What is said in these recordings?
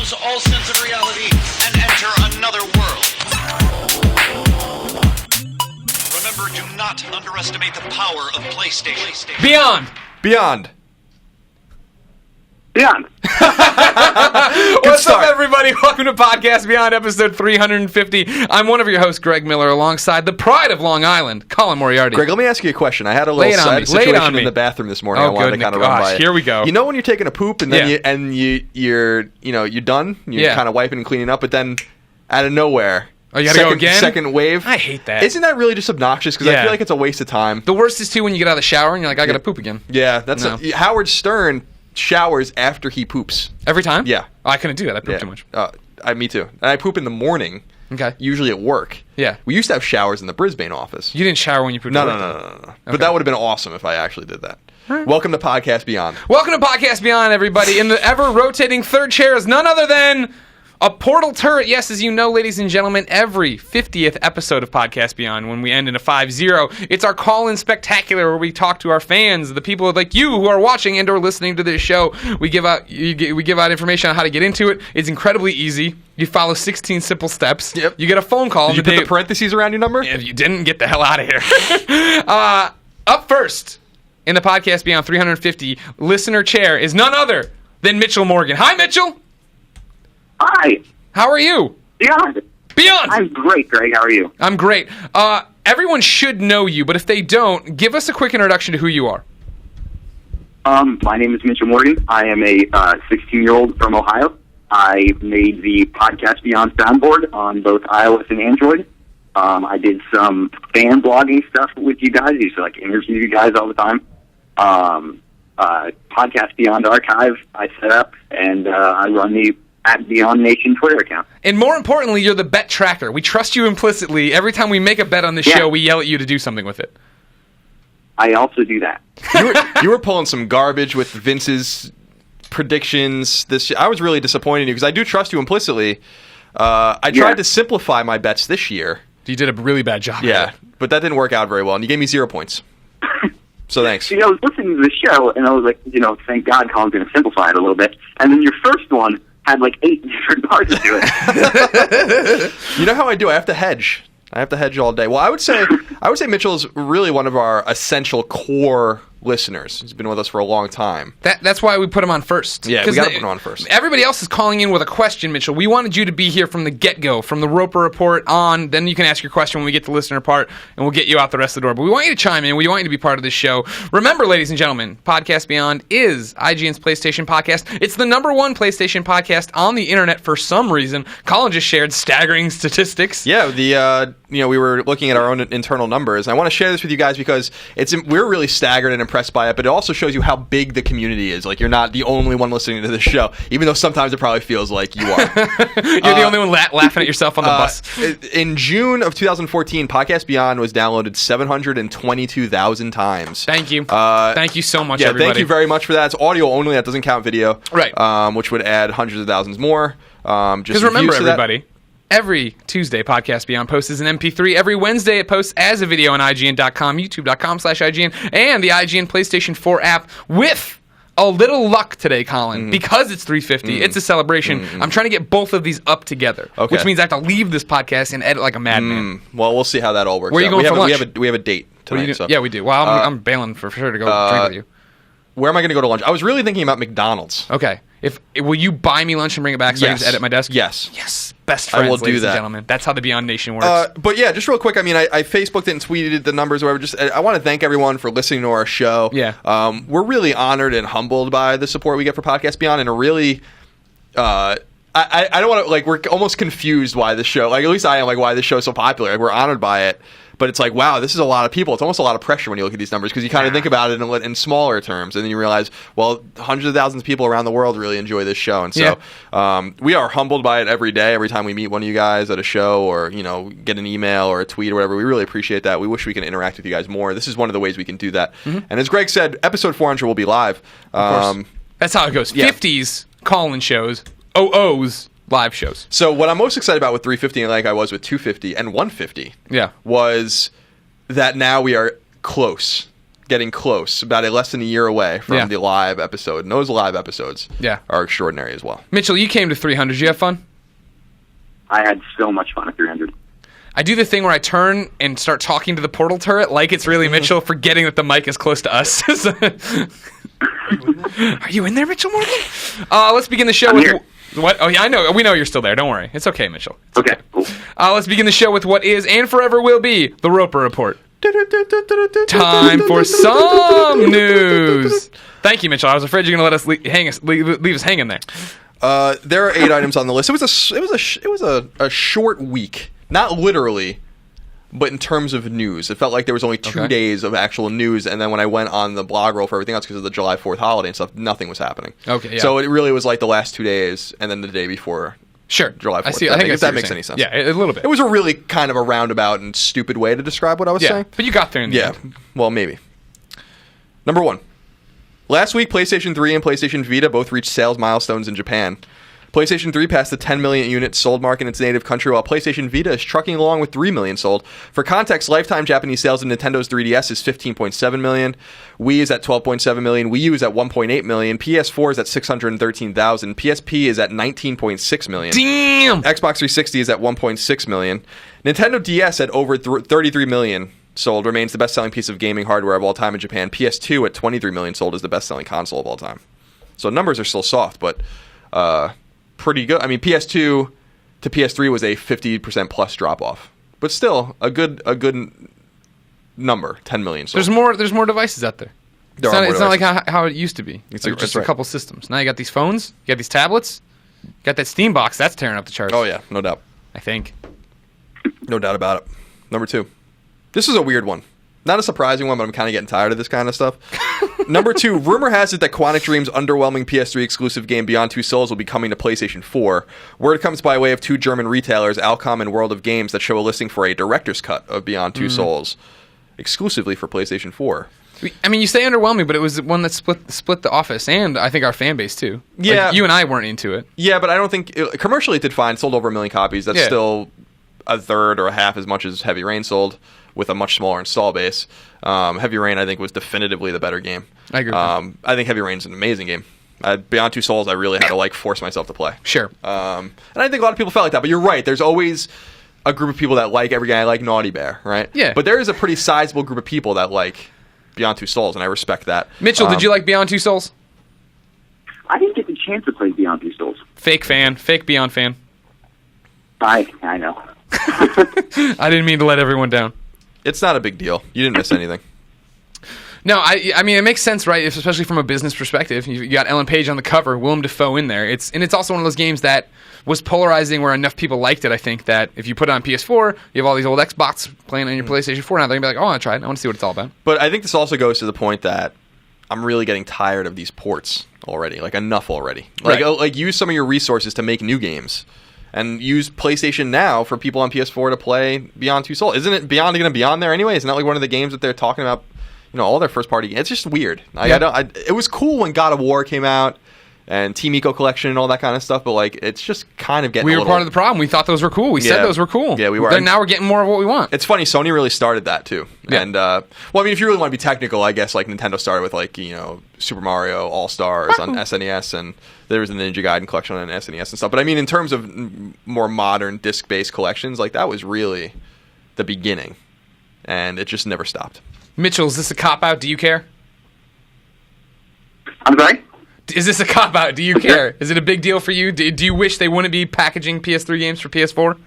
lose all sense of reality and enter another world. Remember, do not underestimate the power of PlayStation. Beyond. Beyond. What's up, everybody? Welcome to Podcast Beyond, episode 350. I'm one of your hosts, Greg Miller, alongside the pride of Long Island, Colin Moriarty. Greg, let me ask you a question. I had a little situation in the bathroom this morning. I wanted to kind of run by it. Here we go. You know when you're taking a poop and then you're done, you're kind of wiping and cleaning up, but then out of nowhere. Oh, you gotta go again? Second wave. I hate that. Isn't that really just obnoxious? Because I feel like it's a waste of time. The worst is, too, when you get out of the shower and you're like, I gotta poop again. Yeah, that's Howard Stern showers after he poops. Every time? Yeah. Oh, I couldn't do that. I poop too much. Me too. And I poop in the morning. Okay. Usually at work. Yeah. We used to have showers in the Brisbane office. You didn't shower when you pooped? No. Okay. But that would have been awesome if I actually did that. Right. Welcome to Podcast Beyond. Welcome to Podcast Beyond, everybody. In the ever-rotating third chair is none other than a portal turret. Yes, as you know, ladies and gentlemen, every 50th episode of Podcast Beyond, when we end in a 5-0, it's our call-in spectacular where we talk to our fans, the people like you who are watching and or listening to this show. We give out information on how to get into it. It's incredibly easy. You follow 16 simple steps. Yep. You get a phone call. Did you put the parentheses around your number? If you didn't, get the hell out of here. Up first in the Podcast Beyond 350 listener chair is none other than Mitchell Morgan. Hi, Mitchell. Hi. How are you? Beyond. I'm great, Greg. How are you? I'm great. Everyone should know you, but if they don't, give us a quick introduction to who you are. My name is Mitchell Morgan. I am a 16-year-old from Ohio. I made the Podcast Beyond soundboard on both iOS and Android. I did some fan blogging stuff with you guys. I used to interview you guys all the time. Podcast Beyond Archive I set up, and I run the @Beyond Nation Twitter account. And more importantly, you're the bet tracker. We trust you implicitly. Every time we make a bet on the show, we yell at you to do something with it. I also do that. You were pulling some garbage with Vince's predictions. I was really disappointed in you because I do trust you implicitly. I tried to simplify my bets this year. You did a really bad job. Yeah, but that didn't work out very well, and you gave me 0 points. So thanks. I was listening to the show, and I was like, thank God Colin's going to simplify it a little bit. And then your first one had 8 different parts to it. You know how I do? I have to hedge. I have to hedge all day. Well, I would say Mitchell's really one of our essential core listeners. He's been with us for a long time. That's why we put him on first. Yeah, we got to put him on first. Everybody else is calling in with a question, Mitchell. We wanted you to be here from the get-go, from the Roper Report on. Then you can ask your question when we get to listener part, and we'll get you out the rest of the door. But we want you to chime in. We want you to be part of this show. Remember, ladies and gentlemen, Podcast Beyond is IGN's PlayStation podcast. It's the #1 PlayStation podcast on the internet for some reason. Colin just shared staggering statistics. Yeah, we were looking at our own internal numbers. And I want to share this with you guys because we're really staggered and impressed by it, but it also shows you how big the community is. You're not the only one listening to this show, even though sometimes it probably feels like you are. You're the only one laughing at yourself on the bus. In June of 2014, Podcast Beyond was downloaded 722,000 times. Thank you. Thank you so much, everybody. Thank you very much for that. It's audio only. That doesn't count video. Right. Which would add hundreds of thousands more. Because remember, everybody, every Tuesday, Podcast Beyond posts as an MP3. Every Wednesday, it posts as a video on IGN.com, YouTube.com/IGN, and the IGN PlayStation 4 app with a little luck today, Colin. Because it's 350, it's a celebration. I'm trying to get both of these up together, which means I have to leave this podcast and edit like a madman. Well, we'll see how that all works out. Where are you going for lunch? We have a date tonight. Yeah, we do. Well, I'm bailing for sure to go drink with you. Where am I going to go to lunch? I was really thinking about McDonald's. Okay. Will you buy me lunch and bring it back so I can just edit my desk? Yes. Yes. Best friends, I will do ladies that. and gentlemen. That's how the Beyond Nation works. But yeah, just real quick, I Facebooked it and tweeted the numbers or whatever. I want to thank everyone for listening to our show. Yeah. We're really honored and humbled by the support we get for Podcast Beyond, and really... I don't want to... we're almost confused why this show... at least I am, why this show is so popular. We're honored by it. But it's wow, this is a lot of people. It's almost a lot of pressure when you look at these numbers because you kind of think about it in smaller terms, and then you realize, well, hundreds of thousands of people around the world really enjoy this show, and so we are humbled by it every day. Every time we meet one of you guys at a show, or get an email or a tweet or whatever, we really appreciate that. We wish we can interact with you guys more. This is one of the ways we can do that. And as Greg said, episode 400 will be live. Of course. That's how it goes. 50s call-in shows, OOs. Live shows. So what I'm most excited about with 350, like I was with 250 and 150, was that now we are close getting close, about less than a year away from the live episode. And those live episodes are extraordinary as well. Mitchell, you came to 300. Did you have fun? I had so much fun at 300. I do the thing where I turn and start talking to the portal turret like it's really Mitchell, forgetting that the mic is close to us. Are you in there, Mitchell Morgan? Let's begin the show with... here. What? Oh, yeah, I know. We know you're still there. Don't worry. It's okay, Mitchell. It's Okay, cool. Let's begin the show with what is and forever will be the Roper Report. Time for some news. Thank you, Mitchell. I was afraid you're going to let us leave us hanging there. There are 8 items on the list. It was a short week, not literally, but in terms of news. It felt like there was only 2 days of actual news, and then when I went on the blog roll for everything else because of the July 4th holiday and stuff, nothing was happening. Okay, yeah. So it really was like the last 2 days, and then the day before. Sure. July 4th. I see. I think if that makes any sense. Yeah, a little bit. It was a really kind of a roundabout and stupid way to describe what I was saying. But you got there in the end. Well, maybe. Number 1. Last week, PlayStation 3 and PlayStation Vita both reached sales milestones in Japan. PlayStation 3 passed the 10 million units sold mark in its native country, while PlayStation Vita is trucking along with 3 million sold. For context, lifetime Japanese sales of Nintendo's 3DS is 15.7 million. Wii is at 12.7 million. Wii U is at 1.8 million. PS4 is at 613,000. PSP is at 19.6 million. Damn! Xbox 360 is at 1.6 million. Nintendo DS at over 33 million sold remains the best-selling piece of gaming hardware of all time in Japan. PS2 at 23 million sold is the best-selling console of all time. So numbers are still soft, but pretty good. I mean, PS2 to PS3 was a 50% plus drop-off, but still a good number. 10 million sold. There's more devices out there. It's not like how it used to be. It's just a couple systems. Now you got these phones, you got these tablets, you got that Steam box. That's tearing up the charts. Oh yeah, no doubt. I think. No doubt about it. Number 2. This is a weird one. Not a surprising one, but I'm kind of getting tired of this kind of stuff. Number 2, rumor has it that Quantic Dream's underwhelming PS3 exclusive game Beyond Two Souls will be coming to PlayStation 4. Word comes by way of 2 German retailers, Alcom and World of Games, that show a listing for a director's cut of Beyond Two Souls, exclusively for PlayStation 4. I mean, you say underwhelming, but it was one that split the office and I think our fan base too. Yeah. Like, you and I weren't into it. Yeah, but I don't think... commercially it did fine. Sold over 1 million copies. That's still a third or a half as much as Heavy Rain sold, with a much smaller install base. Heavy Rain, I think, was definitively the better game. I agree. I think Heavy Rain's an amazing game. Beyond Two Souls, I really had to force myself to play. Sure. And I think a lot of people felt like that. But you're right. There's always a group of people that like every guy like Naughty Bear, right? Yeah. But there is a pretty sizable group of people that like Beyond Two Souls, and I respect that. Mitchell, did you like Beyond Two Souls? I didn't get the chance to play Beyond Two Souls. Fake Beyond fan. I know. I didn't mean to let everyone down. It's not a big deal. You didn't miss anything. No, I mean, it makes sense, right? Especially from a business perspective. You got Ellen Page on the cover, Willem Dafoe in there. It's also one of those games that was polarizing where enough people liked it, I think, that if you put it on PS4, you have all these old Xbox playing on your PlayStation 4 now. They're going to be like, oh, I want to try it. I want to see what it's all about. But I think this also goes to the point that I'm really getting tired of these ports already. Like, enough already. Like, use some of your resources to make new games. And use PlayStation Now for people on PS4 to play Beyond Two Souls. Isn't it Beyond going to be on there anyway? Isn't that like one of the games that they're talking about? All their first party games. It's just weird. It was cool when God of War came out and Team Eco Collection and all that kind of stuff, but it's just kind of getting. We were part of the problem. We thought those were cool. We said those were cool. Yeah, we were. Then now we're getting more of what we want. It's funny. Sony really started that too. Yeah. And if you really want to be technical, I guess Nintendo started with Super Mario All Stars on SNES, and there was the Ninja Gaiden collection on SNES and stuff. But I mean, in terms of more modern disc-based collections, that was really the beginning, and it just never stopped. Mitchell, is this a cop-out? Do you care? I'm sorry? Is this a cop-out? Do you care? Is it a big deal for you? Do you wish they wouldn't be packaging PS3 games for PS4?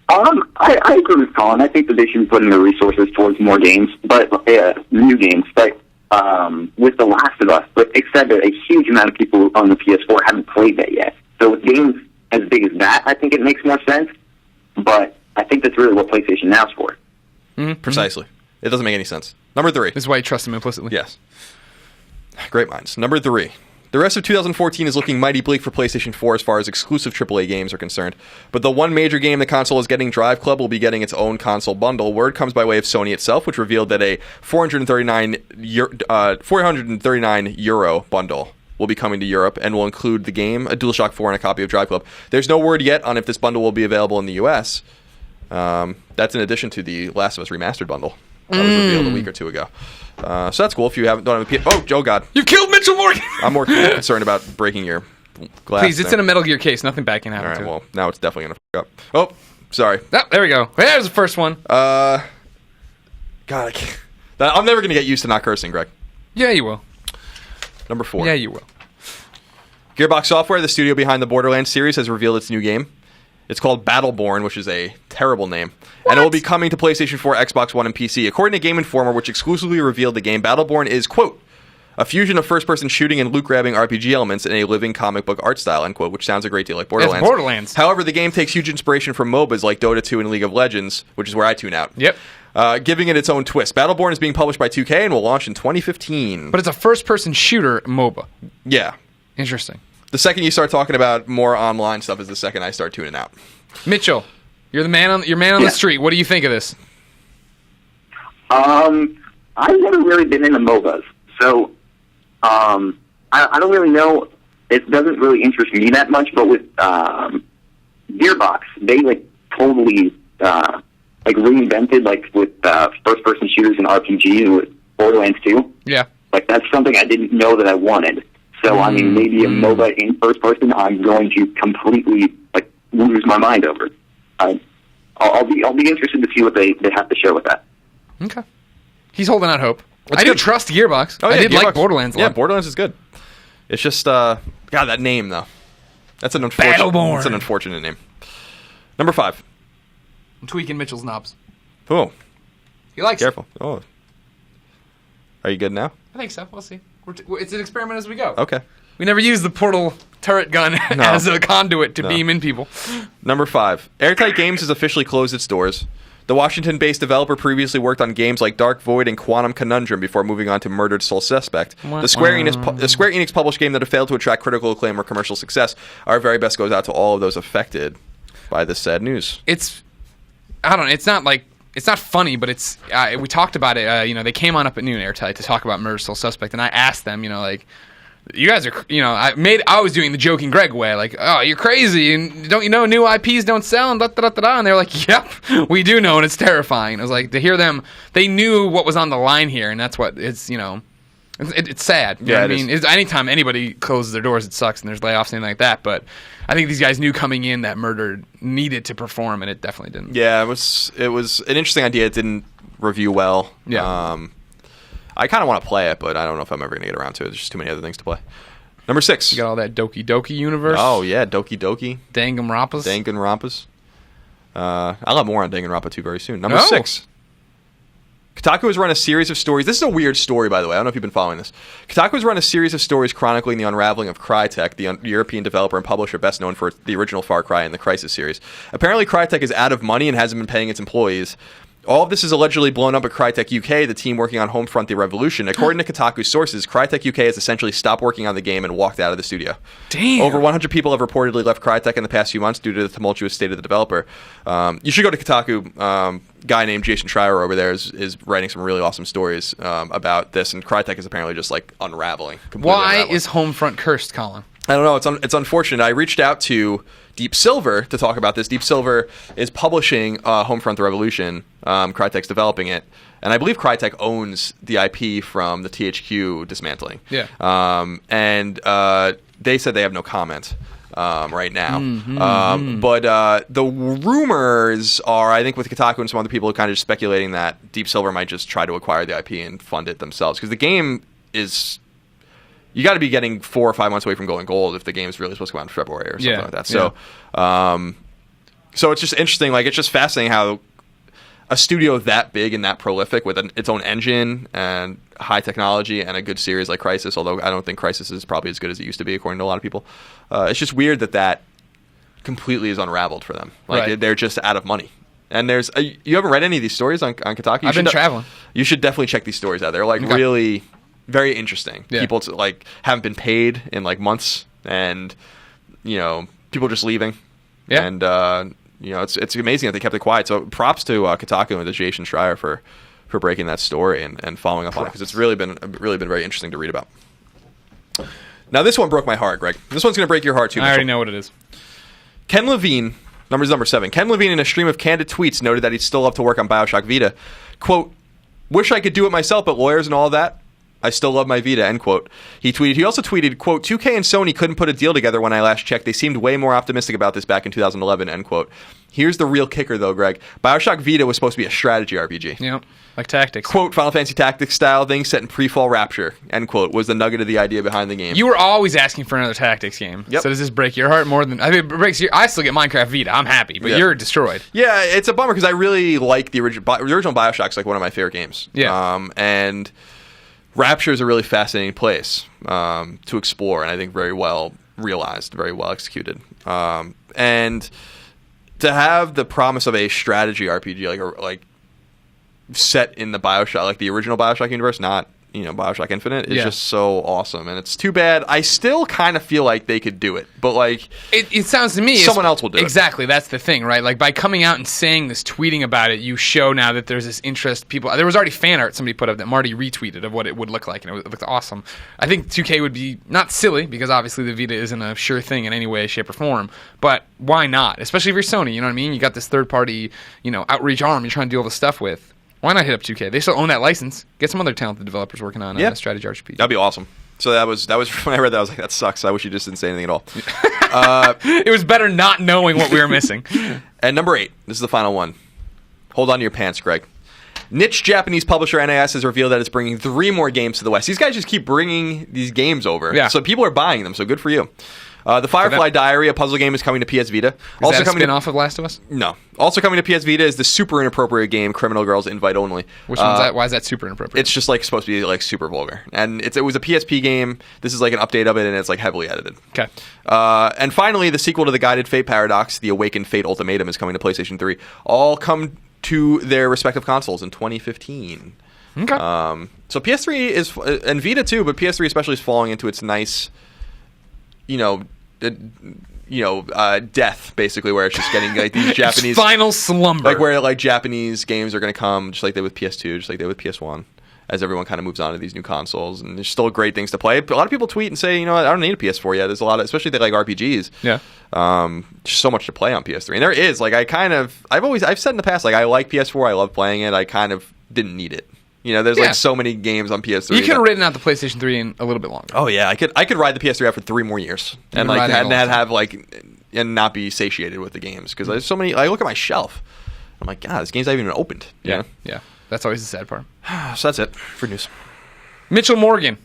I agree with Colin. I think that they should be putting their resources towards more games, but new games. But with The Last of Us, but except that a huge amount of people on the PS4 haven't played that yet. So with games as big as that, I think it makes more sense. But I think that's really what PlayStation Now's for. Mm-hmm. Precisely. It doesn't make any sense. Number 3. This is why you trust them implicitly. Yes. Great minds. Number 3. The rest of 2014 is looking mighty bleak for PlayStation 4 as far as exclusive AAA games are concerned. But the one major game the console is getting, Drive Club, will be getting its own console bundle. Word comes by way of Sony itself, which revealed that a €439 bundle will be coming to Europe and will include the game, a DualShock 4, and a copy of Drive Club. There's no word yet on if this bundle will be available in the US. That's in addition to the Last of Us Remastered bundle That was revealed a week or two ago. So that's cool. If you don't have a PS... Oh God. You killed Mitchell Morgan! I'm more concerned about breaking your glass. Please, it's in a Metal Gear case. Nothing bad can happen All right, to it. well, now it's definitely going to f*** up. Oh, sorry. Oh, there we go. There's the first one. God, I can't... I'm never going to get used to not cursing, Greg. Yeah, you will. Number 4. Yeah, you will. Gearbox Software, the studio behind the Borderlands series, has revealed its new game. It's called Battleborn, which is a terrible name. What? And it will be coming to PlayStation 4, Xbox One, and PC. According to Game Informer, which exclusively revealed the game, Battleborn is, quote, a fusion of first-person shooting and loot-grabbing RPG elements in a living comic book art style, end quote, which sounds a great deal like Borderlands. It's Borderlands. However, the game takes huge inspiration from MOBAs like Dota 2 and League of Legends, which is where I tune out. Yep. Giving it its own twist. Battleborn is being published by 2K and will launch in 2015. But it's a first-person shooter MOBA. Yeah. Interesting. The second you start talking about more online stuff is the second I start tuning out. Mitchell, you're the man on the street. What do you think of this? I've never really been into MOBAs, so I don't really know. It doesn't really interest me that much. But with Gearbox, they totally reinvented with first-person shooters and RPGs with Borderlands 2. Yeah, that's something I didn't know that I wanted. So I mean, maybe a MOBA in first person, I'm going to completely lose my mind over. I'll be interested to see what they have to show with that. Okay, he's holding out hope. That's I do good. trust Gearbox. Oh, yeah, I did Gearbox. like Borderlands a lot. Yeah, Borderlands is good. It's just God, that name though. That's an unfortunate. Battleborn. That's an unfortunate name. Number 5. I'm tweaking Mitchell's knobs. Oh, He likes careful. Oh, are you good now? I think so. We'll see. It's an experiment as we go. Okay. We never use the portal turret gun as a conduit to beam in people. Number 5. Airtight Games has officially closed its doors. The Washington-based developer previously worked on games like Dark Void and Quantum Conundrum before moving on to Murdered Soul Suspect. The Square Enix published game that have failed to attract critical acclaim or commercial success. Our very best goes out to all of those affected by this sad news. I don't know. It's not funny, but it's. We talked about it. They came on up at noon, Airtight, to talk about Murder Soul Suspect, and I asked them, you guys are, I was doing the joking Greg way, oh, you're crazy, and don't you know new IPs don't sell, and and they're like, yep, we do know, and it's terrifying. I was like, to hear them, they knew what was on the line here, and that's what it's, it's sad. You know what I mean? Anytime anybody closes their doors, it sucks, and there's layoffs and anything like that, but I think these guys knew coming in that Murder needed to perform, and it definitely didn't. Yeah, it was an interesting idea. It didn't review well. Yeah. I kind of want to play it, but I don't know if I'm ever going to get around to it. There's just too many other things to play. Number 6. You got all that Doki Doki universe. Oh, yeah, Doki Doki. Danganronpas. Danganronpas. I'll have more on Danganronpa 2 very soon. Number 6. Kotaku has run a series of stories. This is a weird story, by the way. I don't know if you've been following this. Kotaku has run a series of stories chronicling the unraveling of Crytek, the European developer and publisher best known for the original Far Cry and the Crysis series. Apparently, Crytek is out of money and hasn't been paying its employees. All of this is allegedly blown up at Crytek UK, the team working on Homefront: The Revolution. According to Kotaku sources, Crytek UK has essentially stopped working on the game and walked out of the studio. Damn. Over 100 people have reportedly left Crytek in the past few months due to the tumultuous state of the developer. You should go to Kotaku. Guy named Jason Schreier over there is writing some really awesome stories about this, and Crytek is apparently just unraveling. Why unraveling. is Homefront cursed, Colin? I don't know. It's unfortunate. I reached out to Deep Silver to talk about this. Deep Silver is publishing Homefront: The Revolution. Crytek's developing it, and I believe Crytek owns the IP from the THQ dismantling. Yeah. And they said they have no comment right now. But the rumors are, I think, with Kotaku and some other people, kind of just speculating that Deep Silver might just try to acquire the IP and fund it themselves, because the game is. You got to be getting 4 or 5 months away from going gold if the game is really supposed to come out in February or something like that. So, so it's just interesting. It's just fascinating how a studio that big and that prolific with its own engine and high technology and a good series like Crysis, although I don't think Crysis is probably as good as it used to be, according to a lot of people. It's just weird that completely is unraveled for them. They're just out of money. And there's you haven't read any of these stories on Kotaku? I've been traveling. You should definitely check these stories out. They're really very interesting. Yeah. People haven't been paid in months, and people just leaving. Yeah. And it's amazing that they kept it quiet. So props to Kotaku and the Jason Schreier for breaking that story and following up on it, because it's really been very interesting to read about. Now this one broke my heart, Greg. This one's going to break your heart too. I already know what it is. Ken Levine, number 7. Ken Levine, in a stream of candid tweets, noted that he'd still love to work on BioShock Vita. Quote, Wish I could do it myself, but lawyers and all that, I still love my Vita, end quote. He also tweeted, quote, 2K and Sony couldn't put a deal together when I last checked. They seemed way more optimistic about this back in 2011, end quote. Here's the real kicker, though, Greg. BioShock Vita was supposed to be a strategy RPG. Yeah, like Tactics. Quote, Final Fantasy Tactics style thing set in pre-fall Rapture, end quote, was the nugget of the idea behind the game. You were always asking for another Tactics game. Yep. So does this break your heart more than... I mean, it breaks your... I still get Minecraft Vita. I'm happy, but you're destroyed. Yeah, it's a bummer because I really like the original BioShock's like one of my favorite games. Yeah. And Rapture is a really fascinating place to explore, and I think very well realized, very well executed. And to have the promise of a strategy RPG, like set in the BioShock, like the original BioShock universe, not BioShock Infinite, is just so awesome. And it's too bad. I still kind of feel like they could do it, but like it sounds to me someone else will do it. Exactly, that's the thing, right? Like by coming out and saying this, tweeting about it, you show now that there's this interest. There was already fan art somebody put up that Marty retweeted of what it would look like, and it looked awesome. I think 2K would be not silly because obviously the Vita isn't a sure thing in any way, shape, or form. But why not? Especially if you're Sony, you know what I mean? You got this third party, outreach arm you're trying to do all this stuff with. Why not hit up 2K? They still own that license. Get some other talented developers working on a strategy RPG. That'd be awesome. So that was when I read that, I was like, that sucks. I wish you just didn't say anything at all. It was better not knowing what we were missing. And number 8, this is the final one. Hold on to your pants, Greg. Niche Japanese publisher NAS has revealed that it's bringing 3 more games to the West. These guys just keep bringing these games over. Yeah. So people are buying them, so good for you. The Firefly Diary, a puzzle game, is coming to PS Vita. Is that a spin-off of Last of Us? No. Also coming to PS Vita is the super inappropriate game, Criminal Girls Invite Only. Which one's that? Why is that super inappropriate? It's just like supposed to be like super vulgar. And it was a PSP game. This is like an update of it, and it's like heavily edited. Okay. And finally, the sequel to the Guided Fate Paradox, The Awakened Fate Ultimatum, is coming to PlayStation 3. All come to their respective consoles in 2015. Okay. So PS3 is, and Vita too, but PS3 especially is falling into its nice, death, basically, where it's just getting like these Japanese final slumber, like where like Japanese games are going to come, just like they with PS2, just like they with PS1, as everyone kind of moves on to these new consoles, and there's still great things to play. But a lot of people tweet and say, I don't need a PS4 yet. There's a lot of, especially they like RPGs. Yeah. Just so much to play on PS3, and there is like I've said in the past, like I like PS4, I love playing it. I kind of didn't need it. There's like so many games on PS3. You could have ridden out the PlayStation 3 in a little bit longer. Oh yeah, I could ride the PS3 out for 3 more years and like and not be satiated with the games because there's so many. I look at my shelf, I'm like, God, this game's not even opened. Yeah. That's always the sad part. So that's it for news. Mitchell Morgan.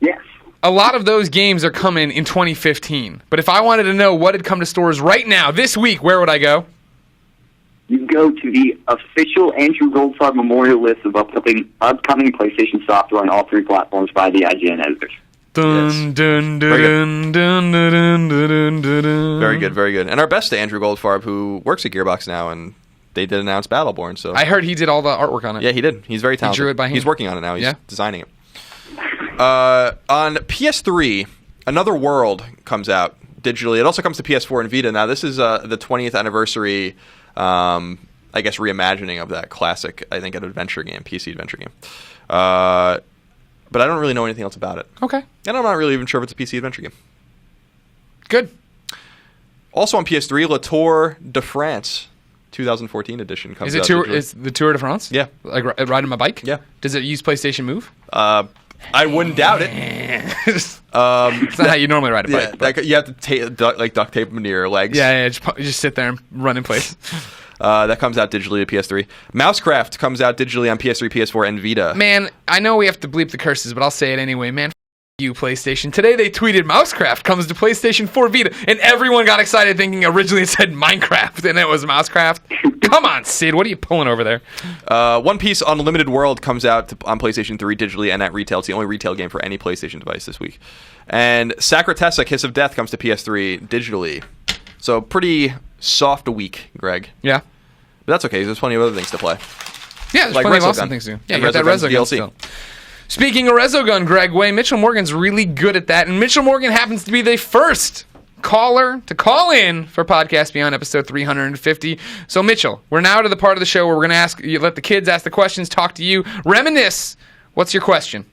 Yes. A lot of those games are coming in 2015. But if I wanted to know what had come to stores right now this week, where would I go? You go to the official Andrew Goldfarb Memorial list of upcoming PlayStation software on all 3 platforms by the IGN editors. Dun, dun, dun, dun, dun, dun, dun, dun, dun. Very good, very good. And our best to Andrew Goldfarb, who works at Gearbox now, and they did announce Battleborn. So I heard he did all the artwork on it. Yeah, he did. He's very talented. He drew it by hand. He's working on it now. He's designing it. On PS3, Another World comes out digitally. It also comes to PS4 and Vita. Now, this is the 20th anniversary, I guess, reimagining of that classic, I think, an adventure game, PC adventure game. But I don't really know anything else about it. Okay. And I'm not really even sure if it's a PC adventure game. Good. Also on PS3, La Tour de France 2014 edition comes out. Is the Tour de France? Yeah. Like riding my bike? Yeah. Does it use PlayStation Move? I wouldn't doubt it. It's not how you normally ride a bike. Yeah, you have to duct tape them to your legs. Yeah, just sit there and run in place. That comes out digitally to PS3. Mousecraft comes out digitally on PS3, PS4, and Vita. Man, I know we have to bleep the curses, but I'll say it anyway. Man, you, PlayStation. Today they tweeted Mousecraft comes to PlayStation 4 Vita, and everyone got excited thinking originally it said Minecraft, and it was Mousecraft. Come on, Sid. What are you pulling over there? One Piece Unlimited World comes out on PlayStation 3 digitally and at retail. It's the only retail game for any PlayStation device this week. And Sacratessa, Kiss of Death comes to PS3 digitally. So pretty soft a week, Greg. Yeah. But that's okay. There's plenty of other things to play. Yeah, there's like plenty of Resogun. awesome things to do. Yeah, And you got that Resogun's Resogun DLC. still. Speaking of Resogun, Greg Way, Mitchell Morgan's really good at that, and Mitchell Morgan happens to be the first caller to call in for Podcast Beyond episode 350. So, Mitchell, we're now to the part of the show where we're going to let the kids ask the questions, talk to you, reminisce. What's your question?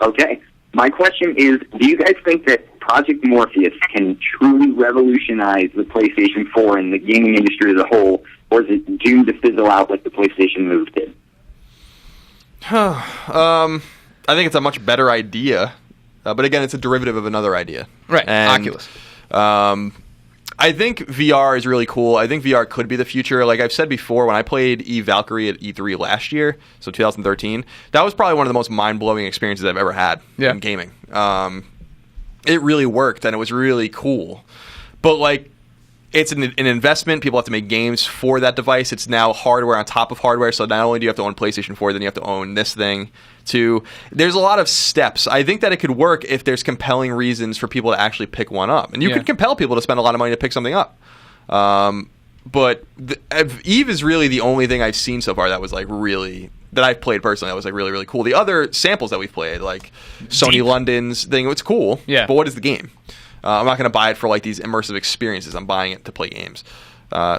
Okay. My question is, do you guys think that Project Morpheus can truly revolutionize the PlayStation 4 and the gaming industry as a whole or is it doomed to fizzle out like the PlayStation Move did? I think it's a much better idea, but again, it's a derivative of another idea. Right, And, Oculus. I think VR is really cool. I think VR could be the future. Like I've said before, when I played Valkyrie at E3 last year, so 2013, that was probably one of the most mind-blowing experiences I've ever had in gaming. It really worked, and it was really cool. But, like, it's an investment. People have to make games for that device. It's now hardware on top of hardware, so not only do you have to own PlayStation 4, then you have to own this thing, too. There's a lot of steps. I think that it could work if there's compelling reasons for people to actually pick one up. And you could compel people to spend a lot of money to pick something up. But Eve is really the only thing I've seen so far that was, like, really... that I've played personally, that was like really, really cool. The other samples that we've played, like Sony London's thing, it's cool. Yeah. But what is the game? I'm not going to buy it for like these immersive experiences. I'm buying it to play games.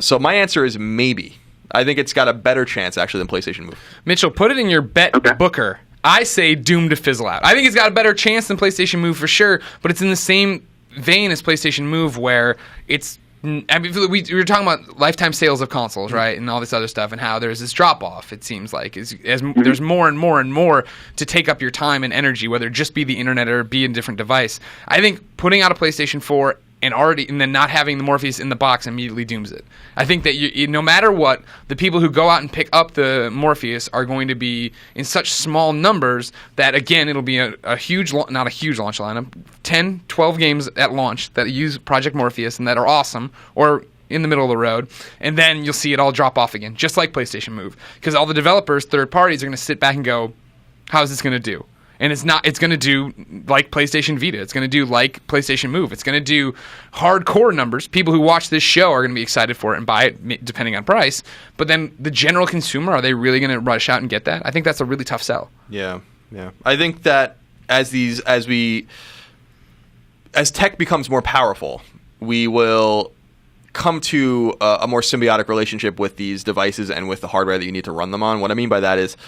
So my answer is maybe. I think it's got a better chance actually than PlayStation Move. Mitchell, put it in your bet booker. I say doomed to fizzle out. I think it's got a better chance than PlayStation Move for sure, but it's in the same vein as PlayStation Move where it's... I mean, we were talking about lifetime sales of consoles, right, and all this other stuff, and how there's this drop-off, it seems like, as there's more and more and more to take up your time and energy, whether it just be the internet or be a different device. I think putting out a PlayStation 4 and then not having the Morpheus in the box immediately dooms it. I think that no matter what, the people who go out and pick up the Morpheus are going to be in such small numbers that, again, it'll be a huge, not a huge launch lineup, 10, 12 games at launch that use Project Morpheus and that are awesome, or in the middle of the road, and then you'll see it all drop off again, just like PlayStation Move. Because all the developers, third parties, are going to sit back and go, how's this going to do? And it's going to do like PlayStation Vita. It's going to do like PlayStation Move. It's going to do hardcore numbers. People who watch this show are going to be excited for it and buy it, depending on price. But then the general consumer, are they really going to rush out and get that? I think that's a really tough sell. Yeah. I think that as tech becomes more powerful, we will come to a more symbiotic relationship with these devices and with the hardware that you need to run them on. What I mean by that is,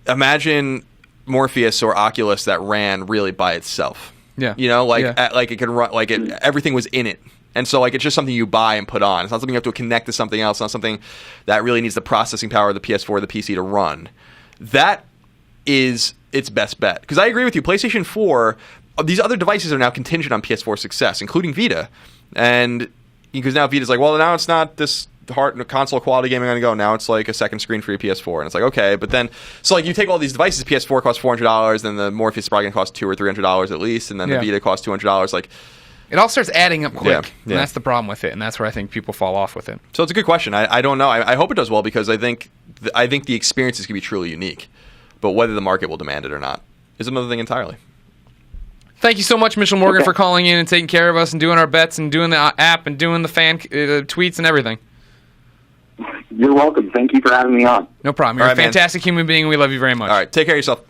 imagine Morpheus or Oculus that ran really by itself. Yeah. You know, like it could run, like everything was in it. And so like it's just something you buy and put on. It's not something you have to connect to something else. It's not something that really needs the processing power of the PS4 or the PC to run. That is its best bet. Because I agree with you, PlayStation 4, these other devices are now contingent on PS4 success, including Vita. And because now Vita's like, well, now it's not this hard console quality gaming on the go. Now it's like a second screen for your PS4, and it's like, okay, but then so like you take all these devices, PS4 costs $400, then the Morpheus is probably gonna cost $200 or $300 at least, and then the Vita costs $200. Like it all starts adding up quick, and that's the problem with it, and that's where I think people fall off with it. So it's a good question. I don't know. I hope it does well because I think the experience is gonna be truly unique, but whether the market will demand it or not is another thing entirely. Thank you so much, Mitchell Morgan, for calling in and taking care of us and doing our bets and doing the app and doing the fan tweets and everything. You're welcome. Thank you for having me on. No problem. You're a fantastic human being. We love you very much. All right. Take care of yourself.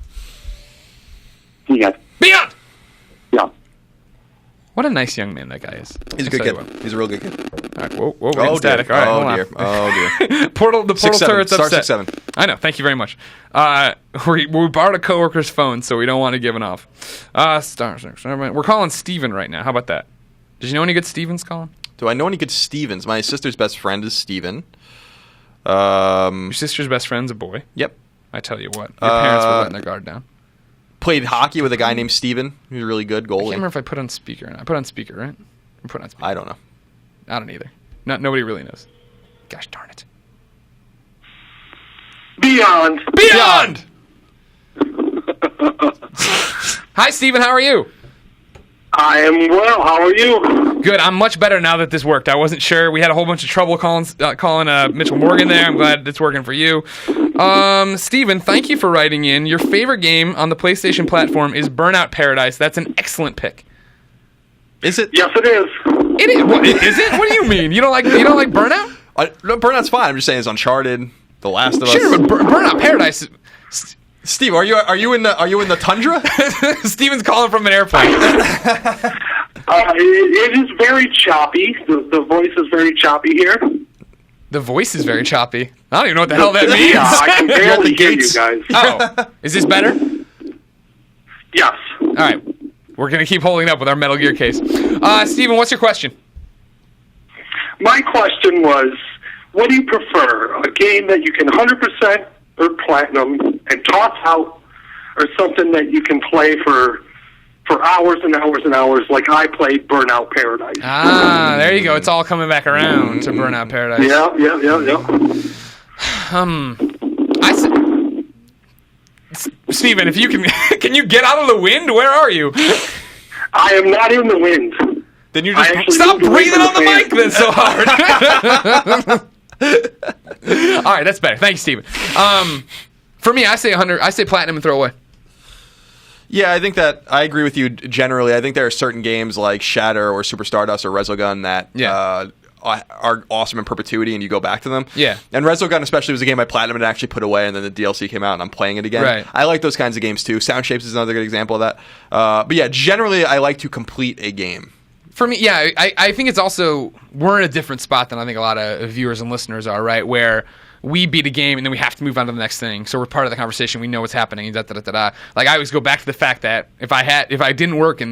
See you guys. Beyond! Yeah. What a nice young man that guy is. He's a good kid. He's a real good kid. All right. Whoa, we're getting static. All right, Oh, dear. The portal turret's upset. Star 6-7. I know. Thank you very much. We borrowed a coworker's phone, so we don't want to give it off. Star 6-7. We're calling Steven right now. How about that? Did you know any good Stevens, Colin? Do I know any good Stevens? My sister's best friend is Steven. Your sister's best friend's a boy. Yep. I tell you what, your parents were letting their guard down. Played hockey with a guy named Steven. He was a really good goalie. I can't remember if I put on speaker or not. I put on speaker, right? I put on speaker. I don't know. I don't either. Nobody really knows. Gosh darn it. Beyond! Hi, Steven. How are you? I am well. How are you? Good. I'm much better now that this worked. I wasn't sure. We had a whole bunch of trouble calling Mitchell Morgan there. I'm glad it's working for you. Steven, thank you for writing in. Your favorite game on the PlayStation platform is Burnout Paradise. That's an excellent pick. Is it? Yes, it is. It is. What, is it? What do you mean? You don't like Burnout? No, Burnout's fine. I'm just saying it's Uncharted, The Last of Us. Sure, but Burnout Paradise. Steve, are you in the tundra? Steven's calling from an airplane. It is very choppy. The voice is very choppy here. The voice is very choppy. I don't even know what the hell that means. Yeah, I can barely hear you guys. Oh, is this better? Yes. All right. We're going to keep holding up with our Metal Gear case. Steven, what's your question? My question was, what do you prefer? A game that you can 100% or platinum and toss out, or something that you can play for hours and hours and hours, like I played Burnout Paradise? Ah, there you go. It's all coming back around to Burnout Paradise. Yeah. Steven, if you can you get out of the wind? Where are you? I am not in the wind. Then you just Stop breathing on the mic then so hard. All right, that's better. Thank you, Steven. For me, I say 100. I say platinum and throw away. Yeah, I think that I agree with you generally. I think there are certain games like Shatter or Super Stardust or Resogun that are awesome in perpetuity, and you go back to them. Yeah. And Resogun especially was a game I platinumed and actually put away, and then the DLC came out, and I'm playing it again. Right. I like those kinds of games too. Sound Shapes is another good example of that. But yeah, generally I like to complete a game. For me, yeah, I think it's also, we're in a different spot than I think a lot of viewers and listeners are, right? Where we beat a game and then we have to move on to the next thing. So we're part of the conversation. We know what's happening. Like I always go back to the fact that if I didn't work at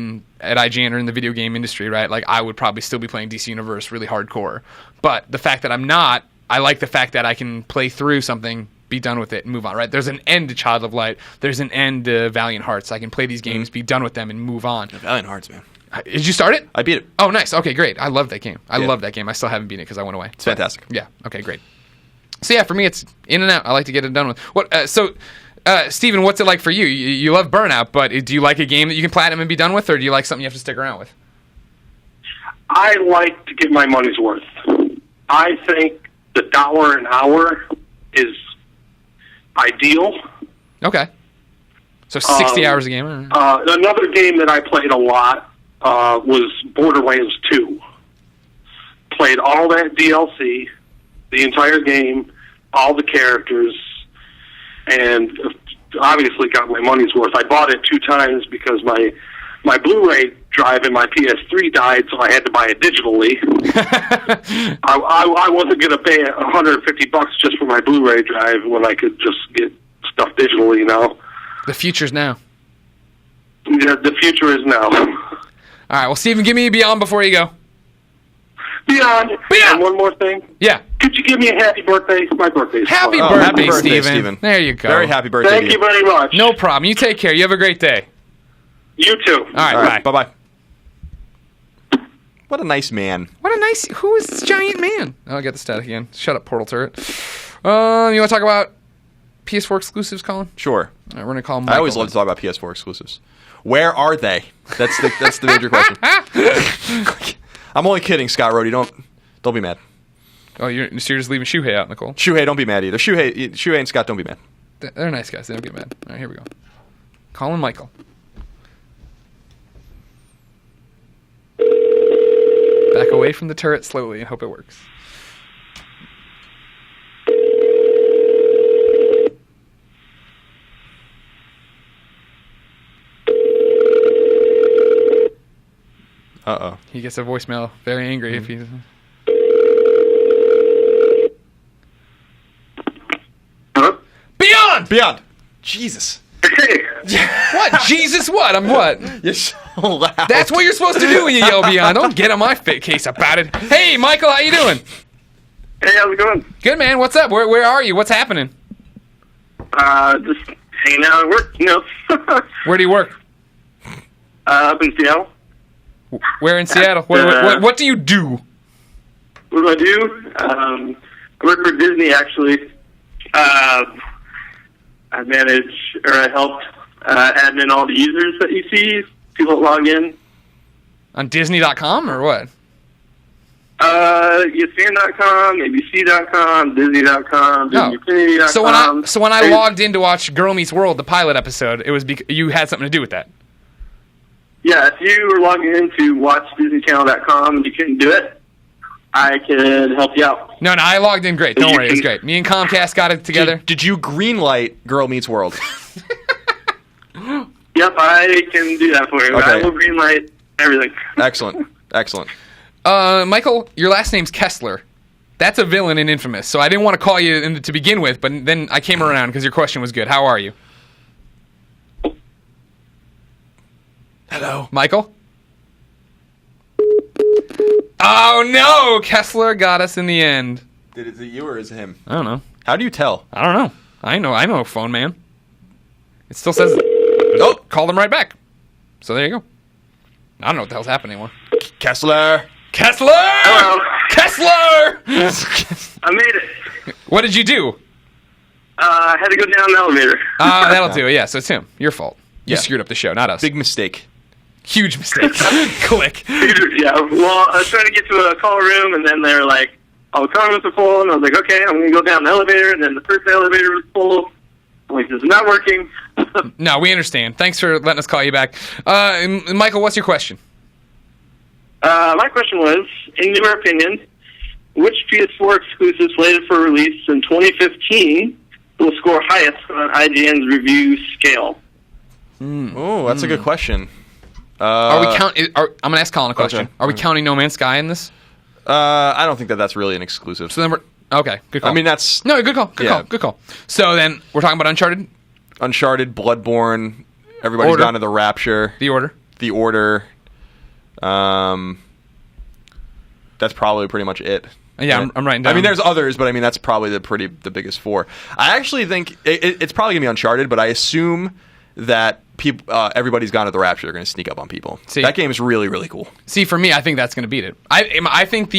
IGN or in the video game industry, right, like I would probably still be playing DC Universe really hardcore. But the fact that I'm not, I like the fact that I can play through something, be done with it, and move on, right? There's an end to Child of Light. There's an end to Valiant Hearts. I can play these games, be done with them, and move on. Valiant Hearts, man. Did you start it? I beat it. Oh, nice. Okay, great. I love that game. I love that game. I still haven't beaten it because I went away. It's fantastic. Yeah. Okay, great. So yeah, for me, it's in and out. I like to get it done with. Steven, what's it like for you? You love Burnout, but do you like a game that you can platinum and be done with, or do you like something you have to stick around with? I like to get my money's worth. I think the $1 an hour is ideal. Okay. So 60 hours a game. Another game that I played a lot was Borderlands 2. Played all that DLC, the entire game, all the characters, and obviously got my money's worth. I bought it 2 times because my Blu-ray drive in my PS3 died, so I had to buy it digitally. I wasn't going to pay $150 just for my Blu-ray drive when I could just get stuff digitally, you know. The future's now. Yeah, the future is now. All right, well, Steven, give me Beyond before you go. Beyond. And one more thing. Yeah. Could you give me a happy birthday? My birthday's happy tomorrow. birthday, happy birthday, Steven. There you go. Very happy birthday. Thank you very much. No problem. You take care. You have a great day. You too. All right, bye. Bye-bye. What a nice man. Who is this giant man? Oh, I got the stat again. Shut up, Portal Turret. You want to talk about PS4 exclusives, Colin? Sure. All right, we're going to call him I always love to talk about PS4 exclusives. Where are they? That's the major question. I'm only kidding, Scott Rhodey. Don't be mad. Oh, you're just leaving Shuhei out, Nicole. Shuhei, don't be mad either. Shuhei and Scott, don't be mad. They're nice guys. They don't get mad. All right, here we go. Colin Michael. Back away from the turret slowly and hope it works. Uh-oh. He gets a voicemail very angry if he's... Hello? Beyond! Jesus. Hey. What? Jesus what? I'm what? You're so loud. That's what you're supposed to do when you yell Beyond. Don't get on my case about it. Hey, Michael, how you doing? Hey, how's it going? Good, man. What's up? Where are you? What's happening? Just hanging out at work, you know. Where do you work? Up in Seattle. Where in Seattle? What do you do? What do I do? I work for Disney, actually. I manage, or I help admin all the users that you see, people that log in. On Disney.com or what? ESPN.com, ABC.com, Disney.com, DisneyInfinity.com. So when I logged in to watch Girl Meets World, the pilot episode, it was you had something to do with that. Yeah, if you were logging in to watch DisneyChannel.com and you couldn't do it, I could help you out. No, I logged in great. Don't worry, it's great. Me and Comcast got it together. Did you greenlight Girl Meets World? Yep, I can do that for you. Okay. I will greenlight everything. Excellent. Michael, your last name's Kessler. That's a villain in Infamous, so I didn't want to call you to begin with, but then I came around because your question was good. How are you? Hello? Michael? Oh, no! Kessler got us in the end. Is it you or is it him? I don't know. How do you tell? I don't know. I know, phone man. It still says, oh, called him right back. So there you go. I don't know what the hell's happening anymore. Kessler! Hello. Kessler! I made it. What did you do? I had to go down the elevator. That'll do it. Yeah, so it's him. Your fault. You Yeah. screwed up the show, not us. Big mistake. Huge mistake. Click. Yeah, well, I was trying to get to a call room, and then they were like, oh, call rooms are full, and I was like, okay, I'm going to go down the elevator, and then the first elevator was full. I'm like, this is not working. No, we understand. Thanks for letting us call you back. Michael, what's your question? My question was, in your opinion, which PS4 exclusive slated for release in 2015 will score highest on IGN's review scale? Oh, that's a good question. Are we I'm going to ask Colin a question. Okay. Are we counting No Man's Sky in this? I don't think that's really an exclusive. So then we're... Okay, good call. I mean, that's... No, good call. Good call. So then we're talking about Uncharted? Uncharted, Bloodborne, everybody's Order. gone to the Rapture. The Order? The Order. That's probably pretty much it. Yeah, I'm writing down. I mean, there's others, but I mean, that's probably the biggest four. I actually think it's probably going to be Uncharted, but I assume that everybody's gone to the Rapture. They're going to sneak up on people. See. That game is really, really cool. See, for me, I think that's going to beat it. I think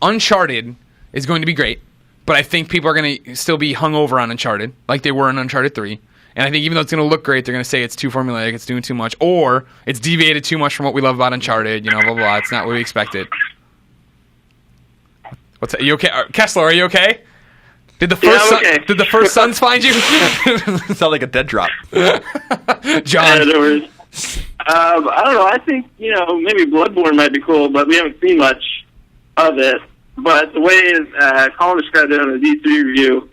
Uncharted is going to be great, but I think people are going to still be hungover on Uncharted, like they were in Uncharted 3. And I think even though it's going to look great, they're going to say it's too formulaic, it's doing too much, or it's deviated too much from what we love about Uncharted, blah, blah, blah. It's not what we expected. What's that? You okay? Kessler, are you okay? Did the first Sons find you? Sound like a dead drop. John. No worries. I don't know. I think, maybe Bloodborne might be cool, but we haven't seen much of it. But the way Colin described it on the D3 review,